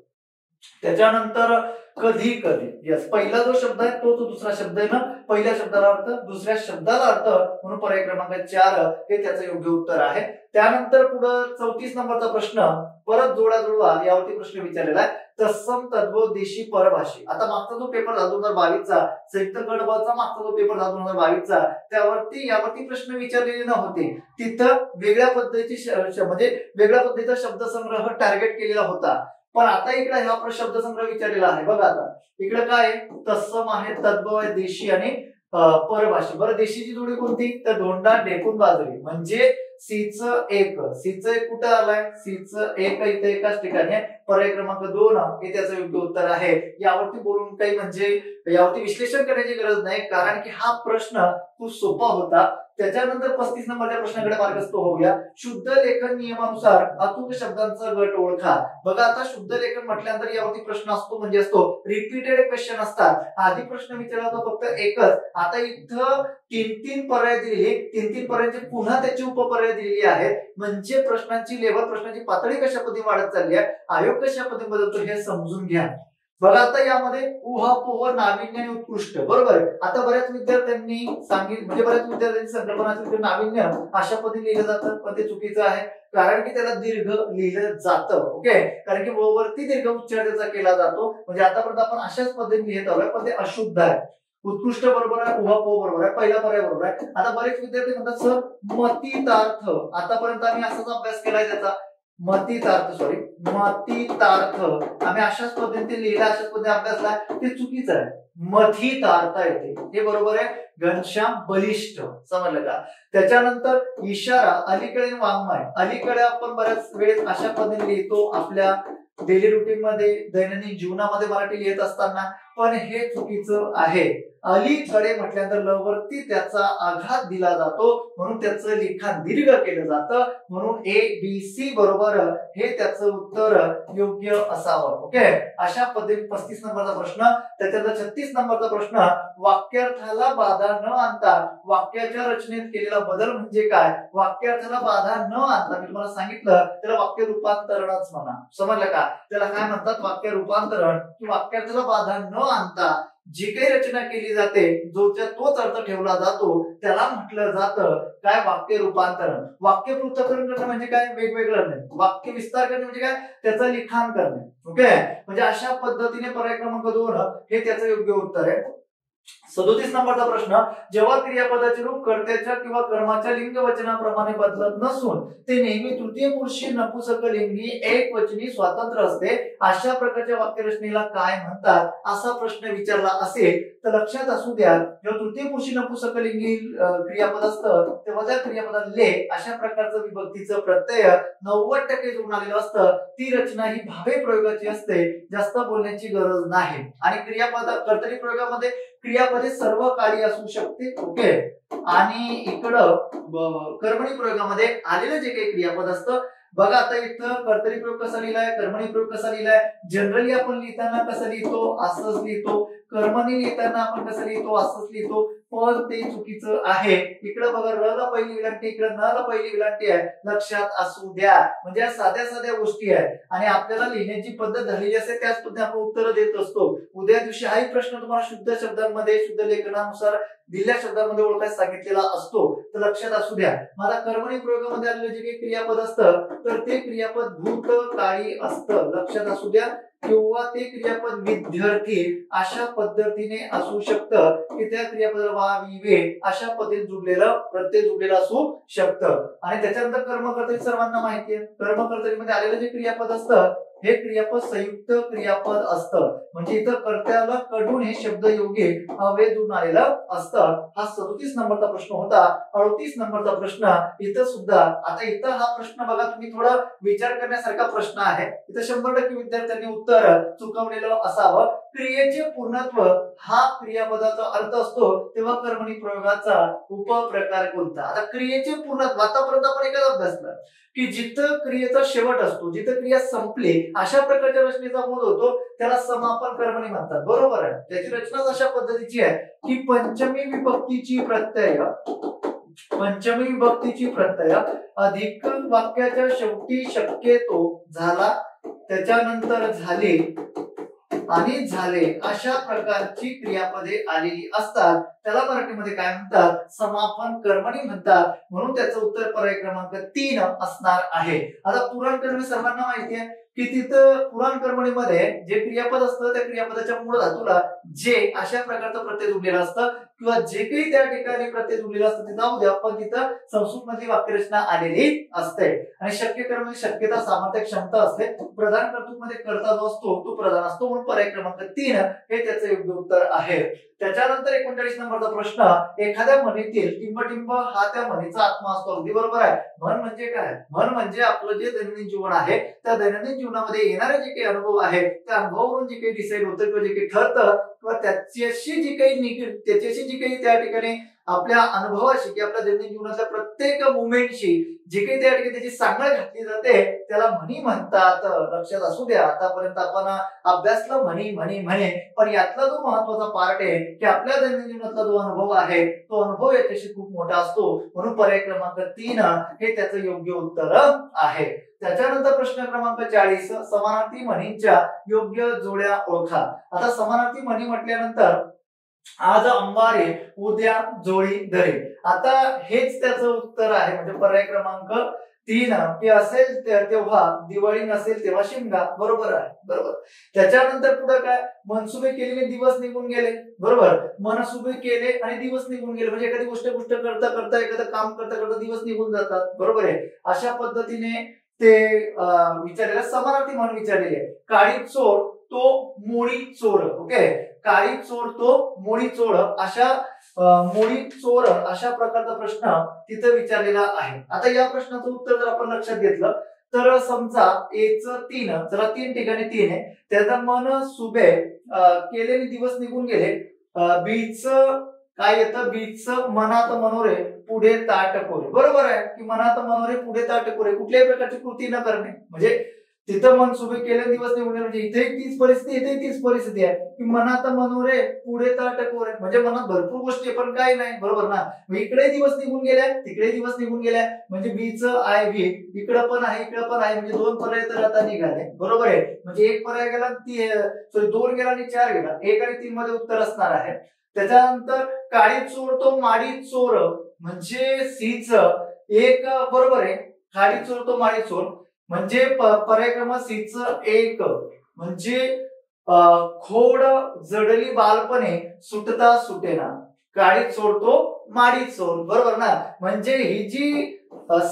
त्याच्यानंतर कधी, कधी, यस, पहिला जो शब्द आहे तो दुसरा शब्द आहे ना, पहिल्या शब्दाला अर्थ, दुसऱ्या शब्दाला अर्थ, म्हणून पर्याय क्रमांक 4 हे त्याचं योग्य उत्तर आहे. त्यानंतर पुढे 34 नंबरचा प्रश्न, परत जोडा जुळवा यावरती प्रश्न विचारलेला आहे. तत्सम, तद्भव, देशी, परभाषी. आता मागचा जो पेपर झाला 2022 चा, संयुक्त गट ब चा मागचा जो पेपर झाला 2022 चा, त्यावरती यावरती प्रश्न विचारलेले नव्हते. तिथं वेगळ्या पद्धतीची म्हणजे वेगळ्या पद्धतीचा शब्दसंग्रह टार्गेट केलेला होता. पण आता इकडे हा शब्दसंग्रह विचारलेला आहे. बघा आता इकडे काय, तत्सम आहे, तद्भव आहे, देशी आणि परभाषी. बरं, देशीची जोडी कोणती? तर धोंडा, ढेकून, बाजरी. म्हणजे सीच एक कुठं आलाय? सीच एक इथे एकाच ठिकाणी आहे. पर्याय क्रमांक 2 हे त्याचं योग्य उत्तर आहे. यावरती बोलून काही म्हणजे यावरती विश्लेषण करण्याची गरज नाही, कारण की हा प्रश्न खूप सोपा होता. त्याच्यानंतर 35 नंबरच्या प्रश्नाकडे मार्गस्थ होऊया. शुद्ध लेखन नियमानुसार अचूक शब्दांचा गट ओळखा. बघा, आता शुद्ध लेखन म्हटल्यानंतर यावरती प्रश्न असतो म्हणजे असतो रिपीटेड क्वेश्चन असतात. आधी प्रश्न विचारला होता फक्त एकच, आता इथं 3 पर्याय दिलेले, 3 पर्यायांचे पुन्हा त्याची उपपर्याय दिलेली आहेत. म्हणजे प्रश्नांची लेवल, प्रश्नांची पातळी कशा पद्धतीने वाढत चालली आहे, आयोग कशा पद्धतीने बदलतो हे समजून घ्या. बघा, आता यामध्ये उहापोह, नाविन्य आणि उत्कृष्ट, बरोबर. आता बऱ्याच विद्यार्थ्यांनी सांगितलं, म्हणजे बऱ्याच विद्यार्थ्यांची संकल्पना असेल नाविन्य अशा पद्धतीने लिहिलं जातं, पण ते चुकीचं आहे, कारण की त्याला दीर्घ लिहिलं जातं. ओके, कारण की वरती दीर्घ उच्चार त्याचा केला जातो. म्हणजे आतापर्यंत आपण अशाच पद्धतीने लिहित आलोय, पण ते अशुद्ध आहे. उत्कृष्ट बरोबर आहे, उहापोह बरोबर आहे, पहिला पर्याय बरोबर आहे. आता बरेच विद्यार्थी म्हणतात सर मतितार्थ, आतापर्यंत आम्ही असाच अभ्यास केलाय त्याचा, मतितार्थ आम्ही अशाच पद्धतीने लिहिला, अशाच पद्धतीने अभ्यासला, ते चुकीचं आहे. मथितार्थ येते, हे बरोबर आहे. घनश्याम, बलिष्ठ, समजलं का? त्याच्यानंतर इशारा, अलीकडे वाङ्मय. अलीकडे आपण बऱ्याच वेळेस अशा पद्धतीने लिहितो आपल्या डेली रुटीन मध्ये, दैनंदिन जीवनामध्ये मराठी लिहित असताना. पण हे चुकीचं आहे. अलीकडे म्हटल्यानंतर ल वरती त्याचा आघात दिला जातो म्हणून त्याचं लिखाण दीर्घ केलं जातं म्हणून ए बी सी बरोबर हे त्याचं उत्तर योग्य असावं. ओके, अशा पद्धतीने 35 नंबरचा प्रश्न. त्याच्यानंतर 36 नंबरचा प्रश्न, वाक्यार्थाला बाधा न आणता वाक्याच्या रचनेत केलेला बदल म्हणजे काय? वाक्यार्थाला बाधा न आणता मी तुम्हाला सांगितलं त्याला वाक्य रूपांतरणच म्हणा. समजलं का? त्याला काय म्हणतात? वाक्य रूपांतरण. की वाक्यार्थाला बाधा न आणता जी काही रचना केली जाते जोच्या तोच अर्थ ठेवला जातो त्याला म्हटलं जातं काय? वाक्य रूपांतरण. वाक्य पृथक्करण करणे म्हणजे काय? वेगवेगळं करणे. वाक्य विस्तार करणे म्हणजे काय? त्याचं लिखाण करणे. ओके, म्हणजे अशा पद्धतीने पर्याय क्रमांक 2 हे त्याचं योग्य उत्तर आहे. 37 नंबरचा प्रश्न, जेव्हा क्रियापदाचे रूप कर्त्याच्या किंवा कर्माच्या लिंग वचनाप्रमाणे बदलत नसून ते नेहमी तृतीय पुरुषी नपुंसकलिंगी एकवचनी स्वतंत्र असते अशा प्रकारच्या वाक्यरचनेला काय म्हणतात? असा प्रश्न विचारला असेल तर लक्षात असू द्या, जेव्हा तृतीय पुरुषी नपुंसकलिंगी क्रियापद असतं तेव्हा त्या क्रियापदाला ले अशा प्रकारचं विभक्तीचं प्रत्यय 90% जोडून आलेलं असतं. ती रचना ही भावे प्रयोगाची असते, जास्त बोलण्याची गरज नाही. आणि क्रियापद कर्तरी प्रयोगामध्ये क्रियापदे सर्व कार्य असू शकते. ओके, आणि इकडं कर्मणी प्रयोगामध्ये आलेलं जे काही क्रियापद असतं बघा, आता इथं कर्तरी प्रयोग कसा लिहिलाय, कर्मणी प्रयोग कसा लिहिलाय. जनरली आपण लिहिताना कसं लिहितो? असंच लिहितो. कर्मणी लिहिताना आपण कसं लिहितो? असंच लिहितो. पण ते चुकीचं आहे. इकडं बघा, र ला पहिली विलांटी, इकडं न ला पहिली विलांटी आहे. लक्षात असू द्या. म्हणजे साध्या साध्या गोष्टी आहेत आणि आपल्याला लिहिण्याची पद्धत झालेली असते त्याच पद्धतीने आपण उत्तर देत असतो. उद्या दिवशी हाही प्रश्न तुम्हाला शुद्ध शब्दांमध्ये शुद्ध लेखनानुसार दिलेल्या शब्दांमध्ये ओळखायला सांगितलेला असतो. तर लक्षात असू द्या. मला कर्मणी प्रयोगामध्ये आलेलं जे काही क्रियापद असतं तर ते क्रियापद भूतकाळी असतं. लक्षात असू द्या. किंवा ते क्रियापद विद्यार्थी अशा पद्धतीने असू शकतं की त्या क्रियापदाला वा वि वे अशा पद्धतीने जुडलेलं प्रत्यय जुडलेलं असू शकतं. आणि त्याच्यानंतर कर्मकर्तरी सर्वांना माहिती आहे. कर्मकर्तरीमध्ये आलेलं जे क्रियापद असतं हे क्रियापद संयुक्त क्रियापद असतं. म्हणजे इथं कर्त्याला कडून हे शब्द योगी अव्यय जुळून आलेलं असतं. हा 37 नंबरचा प्रश्न होता. 38 नंबरचा प्रश्न इथं सुद्धा, आता इथं हा प्रश्न बघा तुम्ही थोडा विचार करण्यासारखा प्रश्न आहे. इथं 100% विद्यार्थ्यांनी उत्तर चुकवलेलं असावं. क्रियेचे पूर्णत्व हा क्रियापदाचा अर्थ असतो तेव्हा कर्मणी प्रयोगाचा उपप्रकार कोणता? आता क्रियेचे पूर्णत्व आतापर्यंत आपण एकच अभ्यासलं की जिथं क्रियेचा शेवट असतो, जिथं क्रिया संपली अशा प्रकारच्या रचनेचा बोध होतो त्याला समापन कर्मणी म्हणतात. बरोबर आहे. त्याची रचनाच अशा पद्धतीची आहे की पंचमी विभक्तीची प्रत्यय अधिक वाक्याच्या शेवटी शक्यतो झाला, त्याच्यानंतर झाले आणि झाले अशा प्रकारची क्रियापदे आलेली असतात त्याला मराठीमध्ये काय म्हणतात? समापन कर्मणी म्हणतात. म्हणून त्याचं उत्तर पर्याय क्रमांक 3 असणार आहे. आता पुराण कर्मणी सर्वांना माहिती आहे की तिथं पुराण कर्मणीमध्ये जे क्रियापद असतं त्या क्रियापदाच्या मूळ धातूला जे अशा प्रकारचं प्रत्यय जुळलेलं असतं किंवा जे काही त्या ठिकाणी प्रत्यय जुळलेलं असतं ते जाऊ द्या, पण तिथं संस्कृत मधली वाक्यरचना आलेली असते. आणि शक्य कर्मणी शक्यता सामर्थ्य क्षमता असते. प्रधान कर्तृत्वामध्ये कर्ता जो असतो तो प्रधान असतो. म्हणून पर्याय क्रमांक 3 हे त्याचं योग्य उत्तर आहे. त्याच्यानंतर 39 नंबरचा प्रश्न, एखाद्या म्हणीतील टिंब हा त्या म्हणीचा आत्मा असतो. अगदी बरोबर आहे. म्हण म्हणजे काय? म्हण म्हणजे आपलं जे दैनंदिन जीवन आहे त्या दैनंदिन जीवनामध्ये येणारे जे काही अनुभव आहे त्या अनुभवावरून जे काही डिसाईड होतं किंवा जे काही ठरतं किंवा त्याच्याशी जी काही त्या ठिकाणी आपल्या अनुभवाशी की आपल्या दैनंदिन जीवनाच्या प्रत्येक मुवमेंटशी जे काही त्या ठिकाणी त्याची सांगड घातली जाते त्याला म्हणी म्हणतात. लक्षात असू द्या. आतापर्यंत आपण अभ्यासलं म्हणे, पण यातला जो महत्वाचा पार्ट आहे की आपल्या दैनंदिन जीवनातला जो अनुभव आहे तो अनुभव याच्याशी खूप मोठा असतो. म्हणून पर्याय क्रमांक 3 हे त्याचं योग्य उत्तर आहे. त्याच्यानंतर प्रश्न क्रमांक 40, समानार्थी म्हणींच्या योग्य जोड्या ओळखा. आता समानार्थी म्हणी म्हटल्यानंतर आज अंबारे उद्या जोळी धरे. आता हेच त्याचं उत्तर आहे. म्हणजे पर्याय क्रमांक 3 की असेल तेव्हा दिवाळी नसेल तेव्हा शिमगा. बरोबर आहे. बरोबर. त्याच्यानंतर पुढे काय? मनसुबे केलेले दिवस निघून गेले. बरोबर. मनसुबे केले आणि दिवस निघून गेले. म्हणजे एखादी गोष्ट करता करता एखादं काम करता करता दिवस निघून जातात. बरोबर आहे. अशा पद्धतीने ते विचारलेलं समानार्थी म्हणून विचारलेले आहे. काळी चोर तो मोळी चोर. ओके, काळी चोर तो मोळी चोर अशा मोळी चोर अशा प्रकारचा प्रश्न तिथे विचारलेला आहे. आता या प्रश्नाचं उत्तर जर आपण लक्षात घेतलं तर समजा एच 3, चला 3 ठिकाणी 3 आहे, त्याचा मन सुबे केलेले दिवस निघून गेले. बीच काय येतं, बीच मनात मनोरे पुढे ताट कोरे. बरोबर आहे की मनात मनोरे पुढे ताट कोरे, कुठल्याही प्रकारची कृती न करणे. म्हणजे तिथं मन सुबे केले दिवस निघून गेले, म्हणजे इथे तीच परिस्थिती, इथे तीच परिस्थिती आहे की मनात मनोरे पुढे ताट कोरे. म्हणजे मनात भरपूर गोष्टी पण काही नाही. बरोबर ना. इकडे दिवस निघून गेल्या, तिकडे दिवस निघून गेल्या, म्हणजे बीच आय बी इकडं पण आहे, इकडं पण आहे, म्हणजे 2 पर्याय तर आता निघाले. बरोबर आहे. म्हणजे 1 पर्याय गेला, 2 गेला आणि 4 गेला. 1 आणि 3 मध्ये उत्तर असणार आहे. त्याच्यानंतर काळी चोर तो माडी चोर, म्हणजे सीच 1 बरोबर आहे. काळी चोर तो माडी चोर म्हणजे पर्याय क्रमांक सीच 1, म्हणजे खोड जडली बालपणे सुटता सुटेना. काळी चोर तो माडी चोर. बरोबर ना. म्हणजे ही जी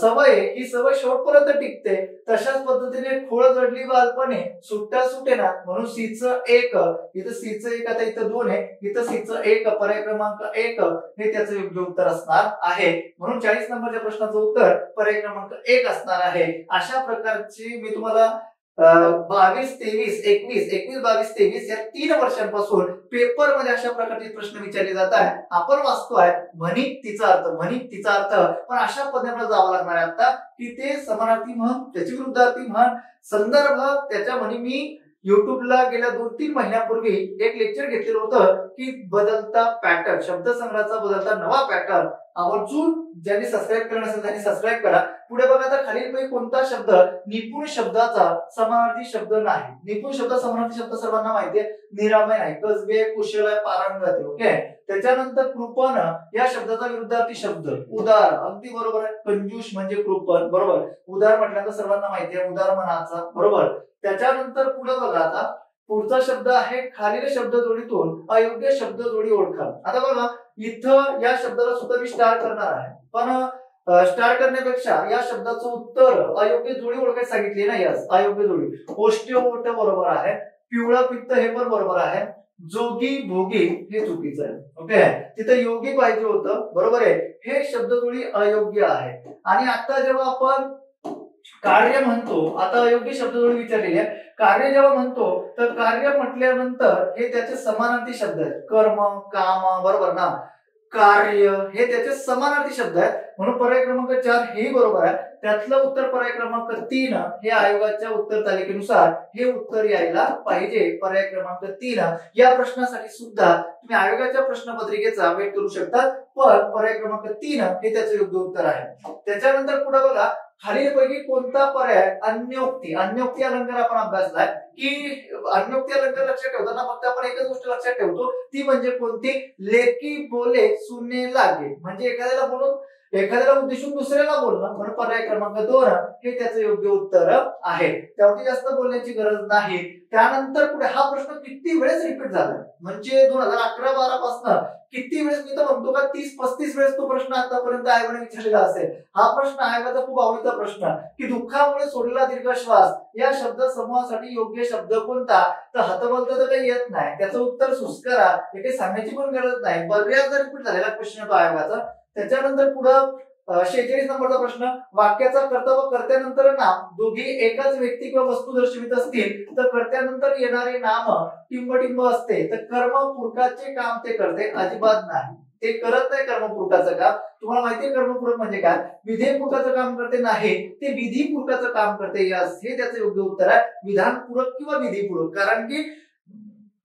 सवय, ही सवय शेवटपर्यंत टिकते. तशाच पद्धतीने खोड जडली बालपणे सुटता सुटेना, म्हणून सीच 1. इथं सीच 1, आता इथं 2 आहे, इथं सीच 1 पर्याय क्रमांक 1 हे त्याचं योग्य उत्तर असणार आहे. म्हणून 40 नंबरच्या प्रश्नाचं उत्तर पर्याय क्रमांक 1 असणार आहे. अशा प्रकारची मी तुम्हाला 22, 23, 21, 22, 23 या 3 वर्षांपासून पेपर मध्ये अशा प्रकारचे प्रश्न विचारले जात आहे. आपण वाचतोय म्हणी तिचा अर्थ, म्हणी तिचा अर्थ, पण अशा पद्धतीने जावं लागणार आहे आता की ते समानार्थी म्हण, त्याची विरुद्धार्थी म्हण, संदर्भ, त्याच्या म्हणी. मी युट्यूबला गेल्या 2-3 महिन्यापूर्वी एक लेक्चर घेतलेलं होतं की बदलता पॅटर्न, शब्दसंग्रहाचा बदलता नवा पॅटर्न. आवर्जून ज्यांनी सबस्क्राईब केलं नसेल त्यांनी सबस्क्राईब करा. पुढे बघा, आता खालीलपैकी कोणता शब्द निपुण शब्दाचा समानार्थी शब्द नाही. निपुण शब्द समानार्थी शब्द सर्वांना माहिती आहे, निरामय नाही, कसबे, कुशल आहे, पारंगत आहे. ओके. त्याच्यानंतर कृपण या शब्दाचा विरुद्धार्थी शब्द उदार. अगदी बरोबर आहे. कंजूष म्हणजे कृपण. बरोबर. उदार म्हटल्यानंतर सर्वांना माहिती आहे उदार मनाचा. बरोबर. त्याच्यानंतर पुढे बघा, आता पुढचा शब्द आहे खालील शब्द जोडीतून अयोग्य शब्द जोडी ओळखा. आता बघा, इथं या शब्दाला सुद्धा मी स्टार करणार आहे, पण स्टार करण्यापेक्षा या शब्दाचं उत्तर अयोग्य जोडी ओळखायला सांगितली ना. यस, अयोग्य जोडी. ओष्ट ओट बरोबर आहे, पिवळा पित्त हे पण बरोबर आहे, जोगी भोगी हे चुकीचं आहे. ओके. तिथं योगी पाहिजे होतं. बरोबर आहे. हे शब्द जोडी अयोग्य आहे. आणि आता जेव्हा आपण कार्य म्हणतो, आता अयोग्य शब्द जोडी विचारलेली आहे. कार्य जेव्हा म्हणतो तर कार्य म्हटल्यानंतर हे त्याचे समानार्थी शब्द आहेत. कर्म, काम. बरोबर ना. कार्य हे त्याचे समानार्थी शब्द आहेत, म्हणून पर्याय क्रमांक 4 हे बरोबर आहे. त्यातलं उत्तर पर्याय क्रमांक 3 हे आयोगाच्या उत्तर तालिकेनुसार हे उत्तर यायला पाहिजे. पर्याय क्रमांक 3 या प्रश्नासाठी सुद्धा तुम्ही आयोगाच्या प्रश्नपत्रिकेचा वेट करू शकता, पण पर्याय क्रमांक 3 हे त्याचं योग्य उत्तर आहे. त्याच्यानंतर पुढे बघा, खालीलपैकी कोणता पर्याय अन्योक्ती, अन्योक्ती अलंकार आपण अभ्यासलाय की अन्योक्ती अलंकार लक्षात ठेवताना फक्त आपण एकच गोष्ट लक्षात ठेवतो, ती म्हणजे कोणती, लेकी बोले सुने लागे. म्हणजे एखाद्याला बोलून, एखाद्याला उद्देशून दुसऱ्याला बोलणं, म्हणून पर्याय क्रमांक 2 हे त्याचं योग्य उत्तर आहे. त्यावरती जास्त बोलण्याची गरज नाही. त्यानंतर पुढे हा प्रश्न किती वेळेस रिपीट झाला, म्हणजे 2011-12 पासून किती वेळेस, मी तर म्हणतो का 30-35 वेळेस तो प्रश्न आतापर्यंत आयोगाने विचारलेला असेल. हा प्रश्न आयोगाचा खूप आवडीचा प्रश्न की दुःखामुळे सोडलेला दीर्घ श्वास या शब्द समूहासाठी योग्य शब्द कोणता. तर हतबलता तर काही येत नाही, त्याचं उत्तर सुस्करा, हे काही सांगण्याची पण गरज नाही. बऱ्याचदा रिपीट झालेला क्वेश्चन होता आयोगाचा. त्याच्यानंतर पुढं 46 नंबरचा प्रश्न, वाक्याचा कर्ता व कर्त्यानंतर नाम दोघी एकाच व्यक्ती किंवा वस्तू दर्शवित असतील तर कर्त्यानंतर येणारे नाम टिंबटिंब असते, तर कर्मपूरकाचे काम ते करते अजिबात नाही, ते करत नाही कर्मपूरकाचं काम. तुम्हाला माहितीये कर्मपूरक म्हणजे काय, विधेयपूरकाचं काम करते नाही, ते विधीपूरकाचं काम करते. यस, हे त्याचं योग्य उत्तर आहे, विधानपूरक किंवा विधीपूरक. कारण की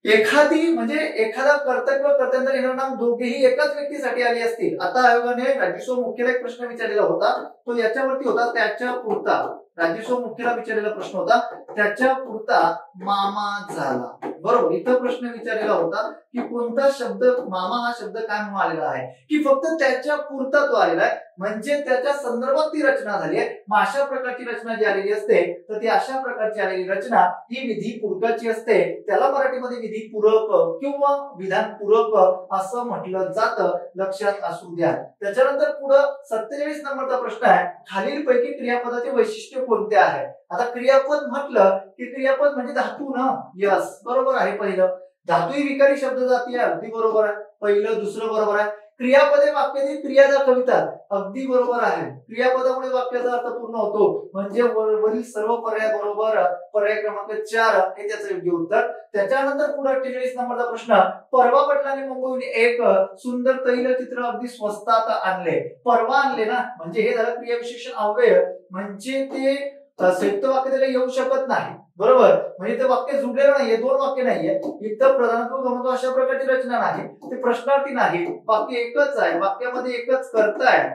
एखादी म्हणजे एखादा कर्ता किंवा कर्त्यांतर येणार नाम दोघेही एकाच व्यक्तीसाठी आली असतील. आता आयोगाने राज्यसेवा मुख्याला एक प्रश्न विचारलेला होता, तो याच्यावरती होता, त्याच्या पुरता राज्यसेवा मुख्याला विचारलेला प्रश्न होता, त्याच्या पुरता मामा झाला. बरोबर. इथं प्रश्न विचारलेला होता की कोणता शब्द, मामा हा शब्द काय म्हणून आलेला आहे, की फक्त त्याच्या पुरता तो आलेला आहे, म्हणजे त्याच्या संदर्भात ती रचना झाली आहे. मग अशा प्रकारची रचना जी आलेली असते तर ती अशा प्रकारची आलेली रचना ही विधीपूरकाची असते. त्याला मराठीमध्ये विधीपूरक किंवा विधानपूरक असं म्हटलं जातं, लक्षात असू द्या. त्याच्यानंतर पुढं 47 नंबरचा प्रश्न आहे, खालीलपैकी क्रियापदाचे वैशिष्ट्य कोणते आहे. आता क्रियापद म्हटलं की क्रियापद म्हणजे धातू ना. यस, बरोबर आहे. पहिलं धातू ही विकारी शब्द जाती आहे, अगदी बरोबर आहे. पहिलं, दुसरं बरोबर आहे. क्रियापदे वाक्यातील क्रिया दाखवितात, अगदी बरोबर आहे. क्रियापदामुळे वाक्याचा अर्थ पूर्ण होतो, म्हणजे वरील सर्व पर्याय बरोबर. पर्याय क्रमांक 4 हे त्याचं योग्य उत्तर. त्याच्यानंतर पुढे 48 नंबरचा प्रश्न, परवा पटलाने मुंबईहून एक सुंदर तैलचित्र अगदी स्वस्तात आणले. परवा आणले ना, म्हणजे हे झालं क्रियाविशेषण अव्यय, म्हणजे ते संयुक्त वाक्य त्याला येऊ शकत नाही, बरोबर. म्हणजे ते वाक्य जुळलेलं नाहीये, दोन वाक्य नाहीये. इथं प्रधानत्व गमत्व अशा प्रकारची रचना नाही, ते प्रश्नार्थी नाही, वाक्य एकच आहे, वाक्यामध्ये एकच कर्ता आहे.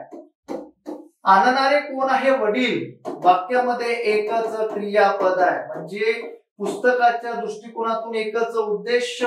आणणारे कोण आहे? वडील. वाक्यामध्ये एकच क्रियापद आहे, म्हणजे पुस्तकाच्या दृष्टिकोनातून एकच उद्देश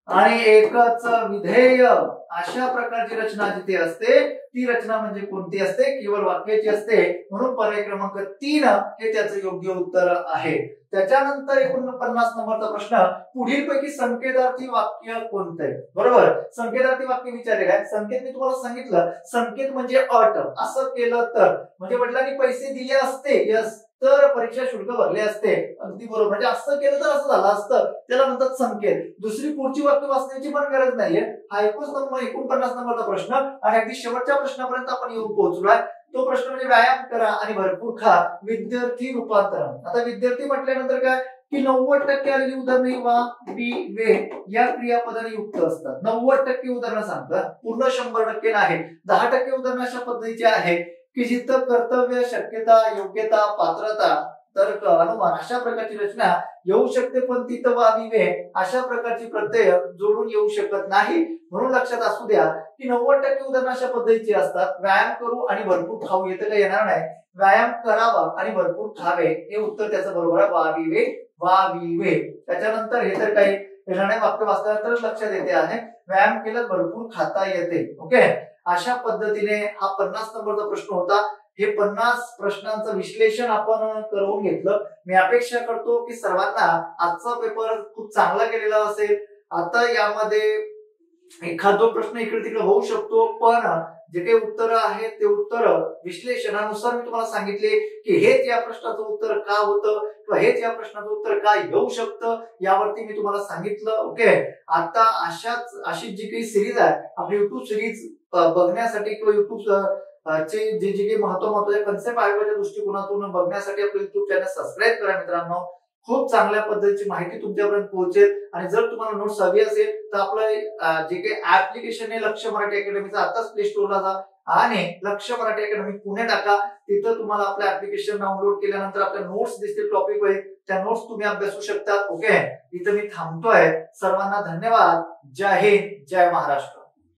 आणि एकच विधेय, अशा प्रकारची रचना जिथे असते ती रचना म्हणजे कोणती असते? केवळ वाक्याची असते. म्हणून पर्याय क्रमांक 3 हे त्याचं योग्य उत्तर आहे. त्याच्यानंतर 49 नंबरचा प्रश्न, पुढीलपैकी संकेतार्थी वाक्य कोणतं आहे? बरोबर, संकेतार्थी वाक्य विचारले आहे. संकेत मी तुम्हाला सांगितलं, संकेत म्हणजे अट. असं केलं तर, म्हणजे वडिलांनी पैसे दिले असते, यस, तर परीक्षा शुल्क भरले असते, अगदी बरोबर. म्हणजे असं केलं तर असं झालं असतं, त्याला म्हणतात संकेत. दुसरी पुढची वाक्य वाचण्याची पण गरज नाहीये. हा 49 नंबरचा प्रश्न आणि अगदी शेवटच्या प्रश्नापर्यंत आपण येऊन पोहोचलोय. तो प्रश्न म्हणजे व्यायाम करा आणि भरपूर खा, विद्यार्थी रूपांतरण. आता विद्यार्थी म्हटल्यानंतर काय की 90% आलेली उदाहरणे वा, बी, वे या क्रियापदाने युक्त असतात. 90% उदाहरणं सांगतात, पूर्ण 100% नाही. 10% उदाहरणं अशा पद्धतीची आहे की जिथं कर्तव्य, शक्यता, योग्यता, पात्रता, तर्क, अनुमान अशा प्रकारची रचना येऊ शकते, पण तिथं वा, वे अशा प्रकारची प्रत्यय जोडून येऊ शकत नाही. म्हणून लक्षात असू द्या की 90% उदाहरणं अशा पद्धतीची असतात. व्यायाम करू आणि भरपूर खाऊ येतं का? येणार नाही. व्यायाम करावा आणि भरपूर खावे हे उत्तर त्याचं बरोबर आहे. वाविवे, वाविवे. त्याच्यानंतर हे तर काही येणार नाही, वाक्य वाचल्यानंतरच लक्षात येते आहे. व्यायाम केलं भरपूर खाता येते. ओके, अशा पद्धतीने हा 50 नंबरचा प्रश्न होता. हे 50 प्रश्नांचं विश्लेषण आपण करून घेतलं. मी अपेक्षा करतो की सर्वांना आजचा पेपर खूप चांगला गेलेला असेल. आता यामध्ये एखाद दोन प्रश्न इकडे तिकडे होऊ शकतो, पण जे काही उत्तर आहेत ते उत्तर विश्लेषणानुसार मी तुम्हाला सांगितले की हेच या प्रश्नाचं उत्तर का होतं किंवा हेच या प्रश्नाचं उत्तर का येऊ शकतं, यावरती मी तुम्हाला सांगितलं. ओके, आता अशी जी काही सिरीज आहे, आपली युट्यूब सिरीज बघण्यासाठी किंवा युट्यूब चे जे काही महत्वाचे कन्सेप्ट आयोगाच्या दृष्टिकोनातून बघण्यासाठी आपलं युट्यूब चॅनल सबस्क्राईब करा मित्रांनो. खूप चांगल्या पद्धतीची माहिती तुमच्यापर्यंत पोहोचेल. आणि जर तुम्हाला नोट्स हवी असेल तर आपलं जे काही ऍप्लिकेशन आहे लक्ष्य मराठी अकॅडमीचं, आताच प्ले स्टोरला जा आणि लक्ष्य मराठी अकॅडमी पुणे टाका. तिथं तुम्हाला आपलं ऍप्लिकेशन डाउनलोड केल्यानंतर आपल्या नोट्स दिसतील, टॉपिक वाईज, त्या नोट्स तुम्ही अभ्यासू शकता. ओके, इथं मी थांबतोय. सर्वांना धन्यवाद. जय हिंद, जय महाराष्ट्र.